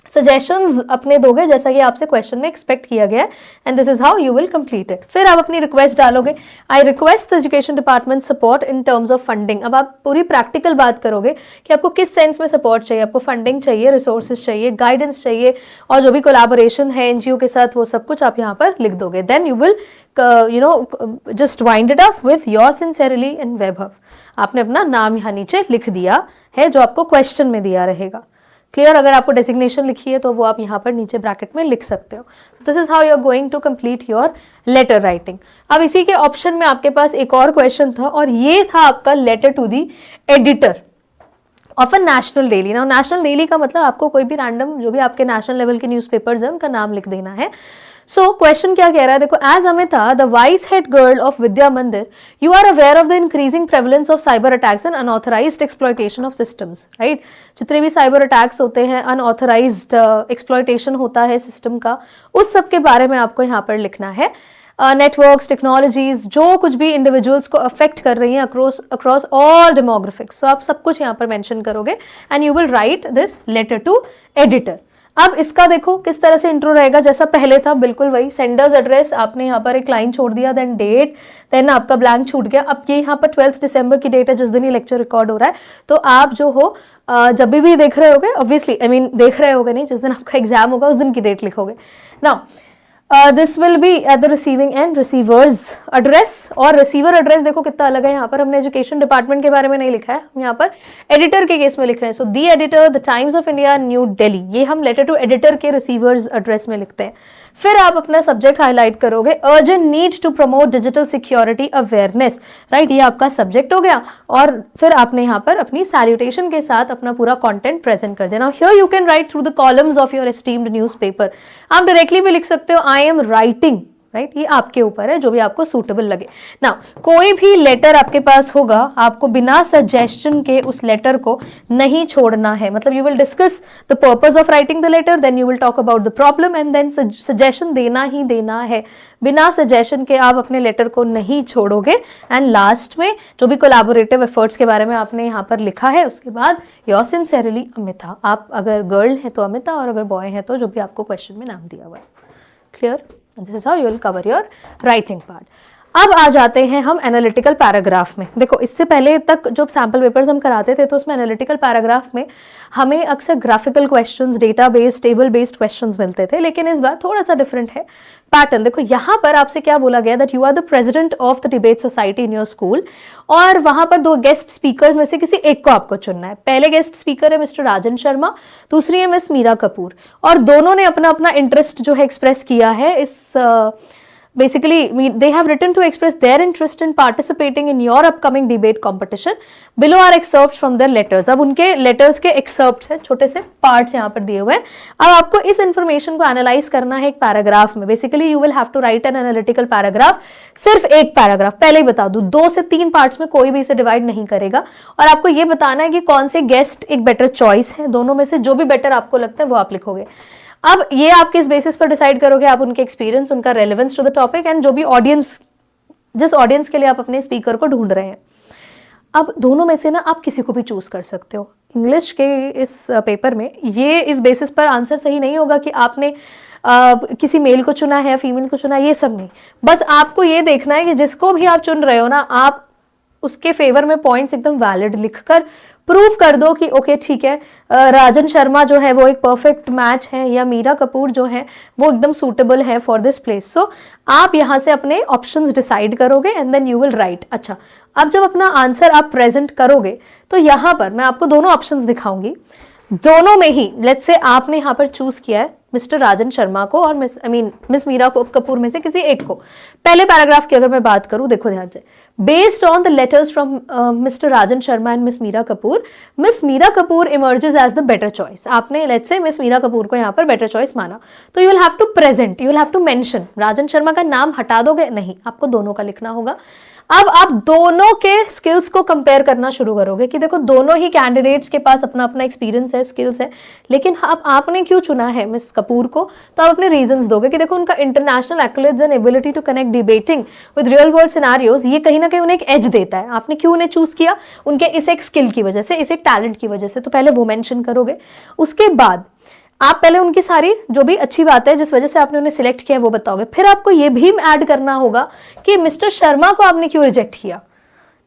सजेशंस अपने दोगे जैसा कि आपसे क्वेश्चन में एक्सपेक्ट किया गया है, and this is how you will complete it. फिर आप अपनी रिक्वेस्ट डालोगे, I request the education department support in terms of funding. अब आप पूरी प्रैक्टिकल बात करोगे कि आपको किस सेंस में सपोर्ट चाहिए, आपको फंडिंग चाहिए, रिसोर्सेज चाहिए, गाइडेंस चाहिए, और जो भी कोलैबोरेशन है एनजीओ के साथ वो सब कुछ आप यहाँ पर लिख दोगे। Then you will just wind it up with your sincerely and Vaibhav. आपने अपना नाम यहाँ नीचे लिख दिया है जो आपको क्वेश्चन में दिया रहेगा। क्लियर? अगर आपको डेजिग्नेशन लिखी है तो वो आप यहाँ पर नीचे ब्रैकेट में लिख सकते हो। This is how you are going to complete your letter writing. अब इसी के ऑप्शन में आपके पास एक और क्वेश्चन था, और ये था आपका letter to the editor of a national daily. Now national daily का मतलब आपको कोई भी रैंडम जो भी आपके नेशनल लेवल के न्यूज़पेपर्स हैं उनका नाम लिख देना है। सो क्वेश्चन क्या कह रहा है, देखो, as Amita the vice head girl of Vidya Mandir you are aware of the increasing prevalence of cyber attacks and unauthorised exploitation of systems, right? जितने भी साइबर अटैक्स होते हैं, अनऑथराइज्ड एक्सप्लॉयटेशन होता है सिस्टम का, उस सब के बारे में आपको यहाँ पर लिखना है। नेटवर्क्स, टेक्नोलॉजीज, जो कुछ भी इंडिविजुअल्स को अफेक्ट कर रही हैं अक्रॉस ऑल डेमोग्राफिक्स, सो आप सब कुछ यहाँ पर मेंशन करोगे and you will write this letter to editor. अब इसका देखो किस तरह से इंट्रो रहेगा, जैसा पहले था बिल्कुल वही। सेंडर्स एड्रेस, आपने यहाँ पर एक लाइन छोड़ दिया, देन डेट, देन आपका ब्लैंक छूट गया। अब ये यहाँ पर 12 दिसंबर की डेट है जिस दिन ये लेक्चर रिकॉर्ड हो रहा है, तो आप जो हो जब भी देख रहे होगे, ऑब्वियसली आई मीन देख रहे होगे नहीं, जिस दिन आपका एग्जाम होगा उस दिन की डेट लिखोगे। Now this will be at the receiving end receiver's address, और रिसीवर एड्रेस देखो कितना अलग है। यहाँ पर हमने एजुकेशन डिपार्टमेंट के बारे में नहीं लिखा है, हम यहाँ पर एडिटर के केस में लिख रहे हैं। So the editor, the Times of India, New Delhi, ये हम लेटर टू एडिटर के रिसीवर्स एड्रेस में लिखते हैं। फिर आप अपना सब्जेक्ट हाईलाइट करोगे, urgent need to promote digital security awareness, right? ये आपका सब्जेक्ट हो गया, और फिर आपने यहाँ पर अपनी सैल्यूटेशन के साथ अपना पूरा कंटेंट प्रेजेंट कर देना। Here you can write through the columns of your esteemed newspaper. आप डायरेक्टली भी लिख सकते हो, आई एम राइटिंग, राइट? ये आपके ऊपर है, जो भी आपको सूटेबल लगे। नाउ कोई भी लेटर आपके पास होगा, आपको बिना सजेशन के उस लेटर को नहीं छोड़ना है। मतलब you will discuss the purpose of writing the letter, then you will talk about the problem, and then suggestion देना ही देना है। बिना सजेशन के आप अपने लेटर को नहीं छोड़ोगे। एंड लास्ट में जो भी कोलैबोरेटिव एफर्ट्स के बारे में आपने यहाँ पर लिखा है, उसके बाद योर सिंसेरली अमिता। आप अगर गर्ल है तो अमिता, और अगर बॉय है तो जो भी आपको क्वेश्चन में नाम दिया हुआ है। Clear? This is how you will cover your writing part. अब आ जाते हैं हम एनालिटिकल पैराग्राफ में। देखो, इससे पहले तक जो सैम्पल पेपर्स हम कराते थे तो उसमें एनालिटिकल पैराग्राफ में हमें अक्सर graphical questions, data based, table based questions मिलते थे, लेकिन इस बार थोड़ा सा डिफरेंट है पैटर्न। देखो, यहाँ पर आपसे क्या बोला गया, that you are the president of the debate society in your school, और वहां पर 2 गेस्ट स्पीकर्स में से किसी एक को आपको चुनना है। पहले गेस्ट स्पीकर है मिस्टर राजन शर्मा, दूसरी है मिस मीरा कपूर, और दोनों ने अपना अपना इंटरेस्ट जो है एक्सप्रेस किया है इस basically they have written to express their interest in participating in your upcoming debate competition. Below are excerpts from their letters. अब उनके letters के excerpts हैं, छोटे से parts यहाँ पर दिए हुए हैं। अब आपको इस information को analyze करना है एक paragraph में। Basically you will have to write an analytical paragraph, सिर्फ एक paragraph। पहले ही बता दूँ, 2 से 3 parts में कोई भी इसे divide नहीं करेगा, और आपको ये बताना है कि कौन से guest एक better choice है, दोनों में से जो भी better आपको लगता है वो आप लिखोगे। अब ये आप किस बेसिस पर डिसाइड करोगे, आप उनके एक्सपीरियंस, उनका relevance to the topic, and जो भी ऑडियंस, जिस ऑडियंस के लिए आप अपने स्पीकर को ढूंढ रहे हैं। अब दोनों में से ना आप किसी को भी चूज कर सकते हो। इंग्लिश के इस पेपर में ये इस बेसिस पर आंसर सही नहीं होगा कि आपने किसी मेल को चुना है या फीमेल को चुना है, ये सब नहीं। बस आपको ये देखना है कि जिसको भी आप चुन रहे हो ना, आप उसके फेवर में पॉइंट्स एकदम वैलिड लिखकर प्रूव कर दो कि ओके ठीक है, राजन शर्मा जो है वो एक परफेक्ट मैच है, या मीरा कपूर जो है वो एकदम सूटेबल है फॉर दिस प्लेस। सो आप यहाँ से अपने ऑप्शंस डिसाइड करोगे and then you will write. अच्छा, अब जब अपना आंसर आप प्रेजेंट करोगे तो यहाँ पर मैं आपको दोनों ऑप्शंस दिखाऊंगी। दोनों में ही लेट्स से आपने यहाँ पर चूज किया है मिस्टर राजन शर्मा को और मिस मीरा कपूर में से किसी एक को। पहले पैराग्राफ की अगर मैं बात करूं, देखो ध्यान से, based on the letters from mister Rajan Sharma and miss Meera Kapoor emerges as the better choice. आपने let's say miss Meera Kapoor को यहाँ पर बेटर चॉइस माना, तो you will have to present, you will have to mention. Rajan Sharma का नाम हटा दोगे नहीं, आपको दोनों का लिखना होगा। अब आप दोनों के स्किल्स को कंपेयर करना शुरू करोगे कि देखो दोनों ही कैंडिडेट्स के पास अपना अपना एक्सपीरियंस है, स्किल्स है, लेकिन अब आपने क्यों चुना है मिस कपूर को, तो आप अपने रीजंस दोगे कि देखो उनका international accolades and ability to connect debating with real world scenarios, ये कहीं ना कहीं उन्हें एक एज देता है। आपने क्यों उन्हें चूज किया, उनके इस एक स्किल की वजह से, इस एक टैलेंट की वजह से, तो पहले वो मेंशन करोगे। उसके बाद आप पहले उनकी सारी जो भी अच्छी बात है जिस वजह से आपने उन्हें सिलेक्ट किया वो बताओगे। फिर आपको ये भी ऐड करना होगा कि मिस्टर शर्मा को आपने क्यों रिजेक्ट किया,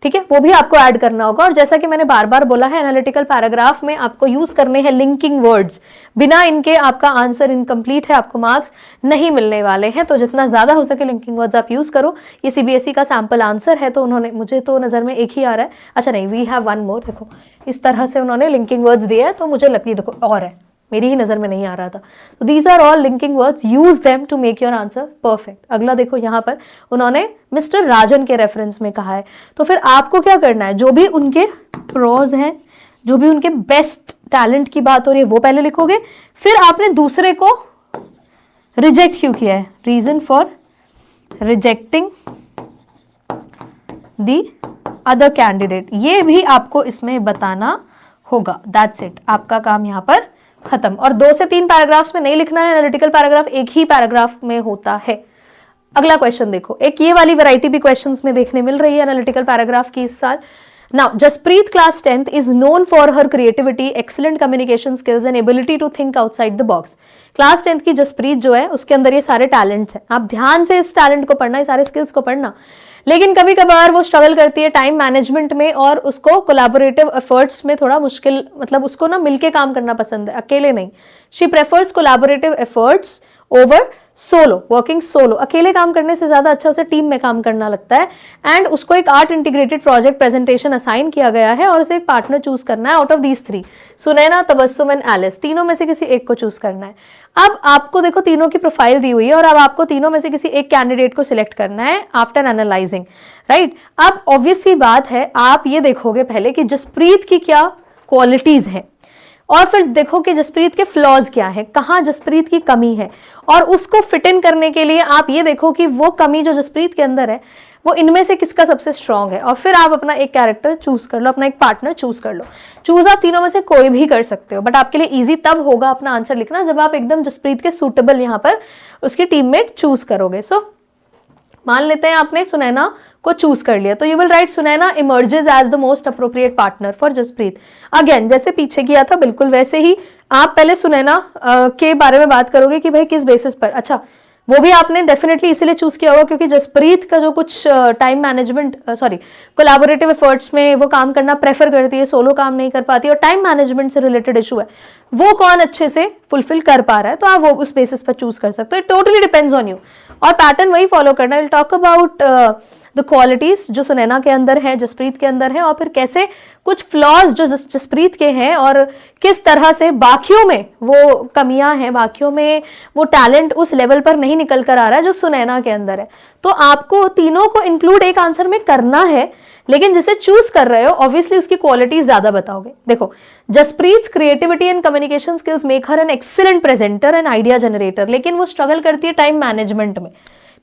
ठीक है, वो भी आपको ऐड करना होगा। और जैसा कि मैंने बार बार बोला है, एनालिटिकल पैराग्राफ में आपको यूज करने हैं लिंकिंग वर्ड्स, बिना इनके आपका आंसर इनकम्प्लीट है, आपको मार्क्स नहीं मिलने वाले हैं। तो जितना ज्यादा हो सके लिंकिंग वर्ड्स आप यूज करो। ये सीबीएसई का सैंपल आंसर है, तो उन्होंने, मुझे तो नजर में एक ही आ रहा है, अच्छा नहीं, वी हैव वन मोर, देखो इस तरह से उन्होंने लिंकिंग वर्ड्स दिए हैं, तो मुझे लगती है देखो और है, मेरी ही नजर में नहीं आ रहा था। तो these are all linking words, use them to make your answer perfect. अगला देखो यहाँ पर उन्होंने मिस्टर राजन के रेफरेंस में कहा है, तो फिर आपको क्या करना है, जो भी उनके प्रोज हैं, जो भी उनके बेस्ट टैलेंट की बात हो रही है वो पहले लिखोगे। फिर आपने दूसरे को रिजेक्ट क्यों किया है, reason for rejecting the other candidate, ये भी आपको इसमें बताना होगा। दैट्स इट, आपका काम यहाँ पर खत्म। और 2 से 3 पैराग्राफ्स में नहीं लिखना है, एनालिटिकल पैराग्राफ एक ही पैराग्राफ में होता है। अगला क्वेश्चन देखो, एक ये वाली वैरायटी भी क्वेश्चंस में देखने मिल रही है एनालिटिकल पैराग्राफ की इस साल। Now Jaspreet class 10th is known for her creativity, excellent communication skills and ability to think outside the box. Class 10th की जसप्रीत जो है उसके अंदर ये सारे टैलेंट्स हैं, आप ध्यान से इस टैलेंट को पढ़ना, ये सारे स्किल्स को पढ़ना। लेकिन कभी कभार वो स्ट्रगल करती है टाइम मैनेजमेंट में, और उसको कोलैबोरेटिव एफर्ट्स में थोड़ा मुश्किल, मतलब उसको ना मिलके काम करना पसंद है, अकेले नहीं। She prefers collaborative efforts over solo, working solo, अकेले काम करने से ज्यादा अच्छा उसे टीम में काम करना लगता है। एंड उसको एक art integrated project presentation assign किया गया है और उसे एक पार्टनर चूज करना है out of these 3, Sunaina, Tabassum and Alice, तीनों में से किसी एक को चूज करना है। अब आपको देखो तीनों की प्रोफाइल दी हुई है और अब आपको तीनों में से किसी एक कैंडिडेट को सिलेक्ट करना है आफ्टर एनालाइजिंग, राइट। अब ऑब्वियस सी बात है, आप ये देखोगे पहले कि जसप्रीत की क्या क्वालिटीज है, और फिर देखो कि जसप्रीत के फ्लॉज क्या है, कहाँ जसप्रीत की कमी है, और उसको फिट इन करने के लिए आप ये देखो कि वो कमी जो जसप्रीत के अंदर है वो इनमें से किसका सबसे स्ट्रांग है, और फिर आप अपना एक कैरेक्टर चूज कर लो, अपना एक पार्टनर चूज कर लो। चूज आप तीनों में से कोई भी कर सकते हो, बट आपके लिए इजी तब होगा अपना आंसर लिखना जब आप एकदम जसप्रीत के सूटेबल यहाँ पर उसकी टीममेट चूज करोगे। सो मान लेते हैं आपने सुनैना को चूज कर लिया, तो you will write Sunaina emerges as the most appropriate partner for Jaspreet. Again जैसे पीछे किया था बिल्कुल वैसे ही आप पहले सुनैना के बारे में बात करोगे कि भाई किस बेसिस पर, अच्छा वो भी आपने डेफिनेटली इसीलिए चूज किया होगा क्योंकि जसप्रीत का जो कुछ टाइम मैनेजमेंट कोलैबोरेटिव एफर्ट्स में वो काम करना प्रेफर करती है, सोलो काम नहीं कर पाती, और टाइम मैनेजमेंट से रिलेटेड इशू है, वो कौन अच्छे से फुलफिल कर पा रहा है, तो आप वो उस बेसिस पर चूज कर सकते हो। It totally depends on you, और पैटर्न वही फॉलो करना है। Will talk about the qualities जो सुनैना के अंदर है, जसप्रीत के अंदर है, और फिर कैसे कुछ फ्लॉज जो जसप्रीत के हैं और किस तरह से बाकियों में वो कमियां हैं, बाकियों में वो टैलेंट उस लेवल पर नहीं निकल कर आ रहा है जो सुनैना के अंदर है। तो आपको तीनों को इंक्लूड एक आंसर में करना है, लेकिन जिसे चूज कर रहे हो ऑब्वियसली उसकी क्वालिटी ज्यादा बताओगे। देखो Jaspreet creativity and communication skills make her an excellent presenter and idea generator, लेकिन वो स्ट्रगल करती है टाइम मैनेजमेंट में,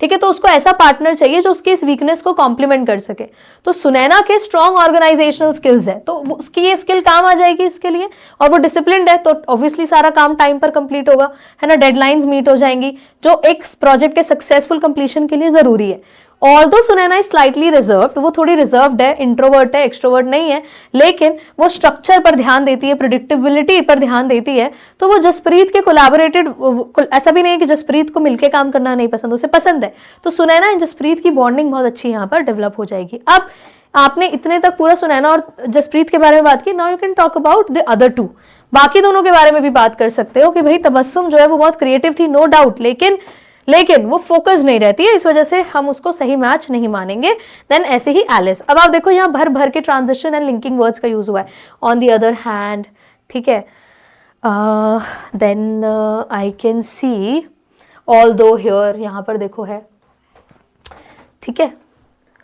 ठीक है, तो उसको ऐसा पार्टनर चाहिए जो उसके इस वीकनेस को कॉम्प्लीमेंट कर सके। तो सुनैना के स्ट्रॉन्ग ऑर्गेनाइजेशनल स्किल्स है, तो उसकी ये स्किल काम आ जाएगी इसके लिए, और वो डिसिप्लिन्ड है, तो ऑब्वियसली सारा काम टाइम पर कंप्लीट होगा, है ना, डेडलाइंस मीट हो जाएंगी, जो एक प्रोजेक्ट के सक्सेसफुल कंप्लीशन के लिए जरूरी है। Although Sunaina is slightly reserved, वो थोड़ी रिजर्व्ड है, इंट्रोवर्ट है, एक्सट्रोवर्ट नहीं है, लेकिन वो स्ट्रक्चर पर ध्यान देती है, प्रेडिक्टेबिलिटी पर ध्यान देती है। तो वो जसप्रीत के कोलैबोरेटेड, ऐसा भी नहीं है कि जसप्रीत को मिलके काम करना नहीं पसंद, उसे पसंद है, तो सुनैना एंड जसप्रीत की बॉन्डिंग बहुत अच्छी यहाँ पर डेवलप हो जाएगी। अब आपने इतने तक पूरा सुनैना और जसप्रीत के बारे में बात की, now you can talk about the other two, बाकी दोनों के बारे में भी बात कर सकते हो कि भाई तबस्सुम जो है वो बहुत क्रिएटिव थी, नो डाउट, लेकिन वो फोकस नहीं रहती है, इस वजह से हम उसको सही मैच नहीं मानेंगे। देन ऐसे ही एलिस। अब आप देखो यहाँ भर भर के ट्रांजिशन एंड लिंकिंग वर्ड्स का यूज हुआ है, ऑन द अदर हैंड, ठीक है, then I can see although here, यहाँ पर देखो है, ठीक है,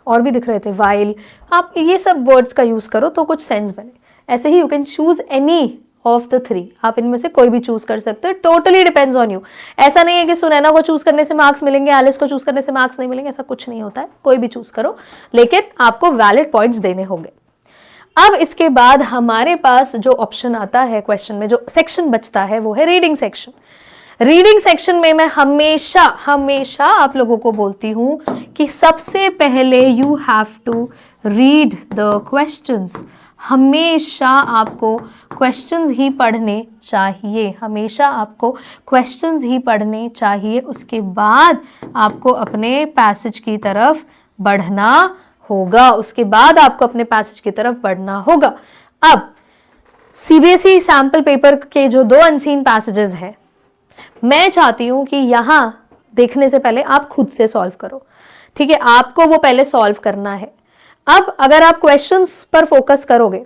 और भी दिख रहे थे, वाइल, आप ये सब वर्ड्स का यूज करो तो कुछ सेंस बने। ऐसे ही you can choose any of the 3, आप इनमें से कोई भी चूज कर सकते हो, टोटली डिपेंड्स ऑन यू। ऐसा नहीं है कि सुनैना को चूज करने से मार्क्स मिलेंगे, एलिस को चूज करने से मार्क्स नहीं मिलेंगे, ऐसा कुछ नहीं होता है, कोई भी चूज करो, लेकिन आपको वैलिड पॉइंट्स देने होंगे। अब इसके बाद हमारे पास जो ऑप्शन आता है क्वेश्चन में, जो सेक्शन बचता है, वो है रीडिंग सेक्शन। रीडिंग सेक्शन में मैं हमेशा हमेशा आप लोगों को बोलती हूं कि सबसे पहले you have to read the questions. हमेशा आपको क्वेश्चंस ही पढ़ने चाहिए, हमेशा आपको क्वेश्चंस ही पढ़ने चाहिए। उसके बाद आपको अपने पैसेज की तरफ बढ़ना होगा, उसके बाद आपको अपने पैसेज की तरफ बढ़ना होगा। अब सीबीएसई सैंपल पेपर के जो 2 अनसीन पैसेजेस हैं, मैं चाहती हूं कि यहां देखने से पहले आप खुद से सॉल्व करो, ठीक है, आपको वो पहले सॉल्व करना है। अब अगर आप क्वेश्चंस पर फोकस करोगे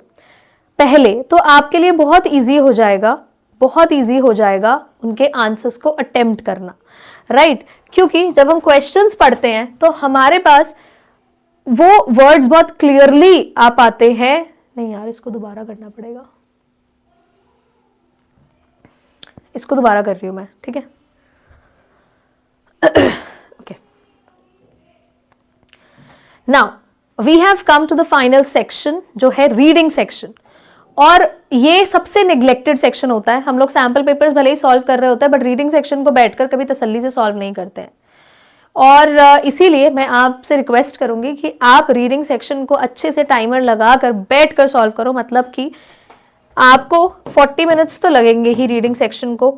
पहले, तो आपके लिए बहुत इजी हो जाएगा, बहुत इजी हो जाएगा उनके आंसर्स को अटेम्प्ट करना, राइट? क्योंकि जब हम क्वेश्चंस पढ़ते हैं तो हमारे पास वो वर्ड्स बहुत क्लियरली आ पाते हैं। नहीं यार, इसको दोबारा करना पड़ेगा, इसको दोबारा कर रही हूं मैं, ठीक है? Okay, now we have come to the final section, जो है रीडिंग सेक्शन। और ये सबसे नेग्लेक्टेड सेक्शन होता है। हम लोग सैंपल पेपर्स भले ही सॉल्व कर रहे होते हैं, बट रीडिंग सेक्शन को बैठकर कभी तसल्ली से सॉल्व नहीं करते हैं। और इसीलिए मैं आपसे रिक्वेस्ट करूंगी कि आप रीडिंग सेक्शन को अच्छे से टाइमर लगाकर बैठकर सॉल्व करो। मतलब कि आपको 40 मिनट्स तो लगेंगे ही रीडिंग सेक्शन को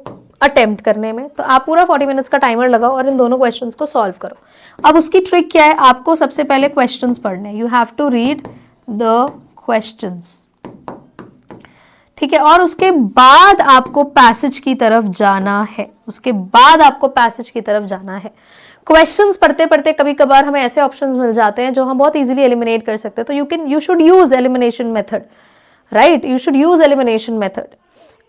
अटेम्प्ट करने में, तो आप पूरा 40 मिनट्स का टाइमर लगाओ और इन दोनों क्वेश्चंस को सॉल्व करो। अब उसकी ट्रिक क्या है, आपको सबसे पहले क्वेश्चंस पढ़ने, you have to read the questions, ठीक है? और उसके बाद आपको पैसेज की तरफ जाना है, उसके बाद आपको पैसेज की तरफ जाना है। क्वेश्चंस पढ़ते पढ़ते कभी कभार हमें ऐसे ऑप्शंस मिल जाते हैं जो हम बहुत इजीली एलिमिनेट कर सकते हैं, तो you should use elimination method, right? You should use elimination method.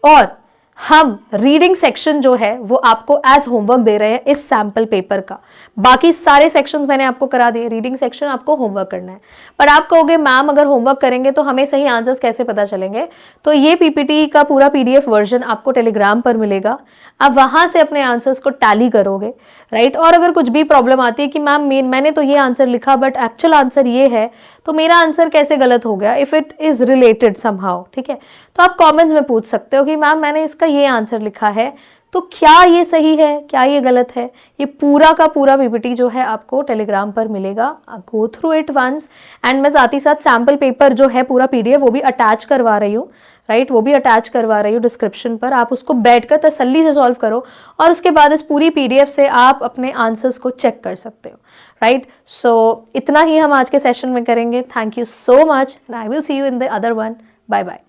और हम रीडिंग सेक्शन जो है वो आपको एज होमवर्क दे रहे हैं इस सैंपल पेपर का। बाकी सारे सेक्शंस मैंने आपको करा दिए, रीडिंग सेक्शन आपको होमवर्क करना है। पर आप कहोगे मैम अगर होमवर्क करेंगे तो हमें सही आंसर्स कैसे पता चलेंगे? तो ये पीपीटी का पूरा पीडीएफ वर्जन आपको टेलीग्राम पर मिलेगा, आप वहां से अपने आंसर्स को टैली करोगे, राइट? और अगर कुछ भी प्रॉब्लम आती है कि मैम मैंने तो ये आंसर लिखा बट एक्चुअल आंसर ये है, तो मेरा आंसर कैसे गलत हो गया, if it is related somehow, ठीक है, तो आप कमेंट्स में पूछ सकते हो कि मैम मैंने इसका ये आंसर लिखा है, तो क्या ये सही है, क्या ये गलत है? ये पूरा का पूरा पीपीटी जो है आपको टेलीग्राम पर मिलेगा, go through it once. And मैं साथ ही साथ सैम्पल पेपर जो है पूरा पीडीएफ वो भी अटैच करवा रही हूँ, राइट? वो भी अटैच करवा रही हूँ डिस्क्रिप्शन पर, आप उसको बैठकर तसल्ली से सॉल्व करो और उसके बाद इस पूरी पीडीएफ से आप अपने आंसर्स को चेक कर सकते हो, राइट? सो इतना ही हम आज के सेशन में करेंगे। Thank you so much and I will see you in the other one. Bye bye.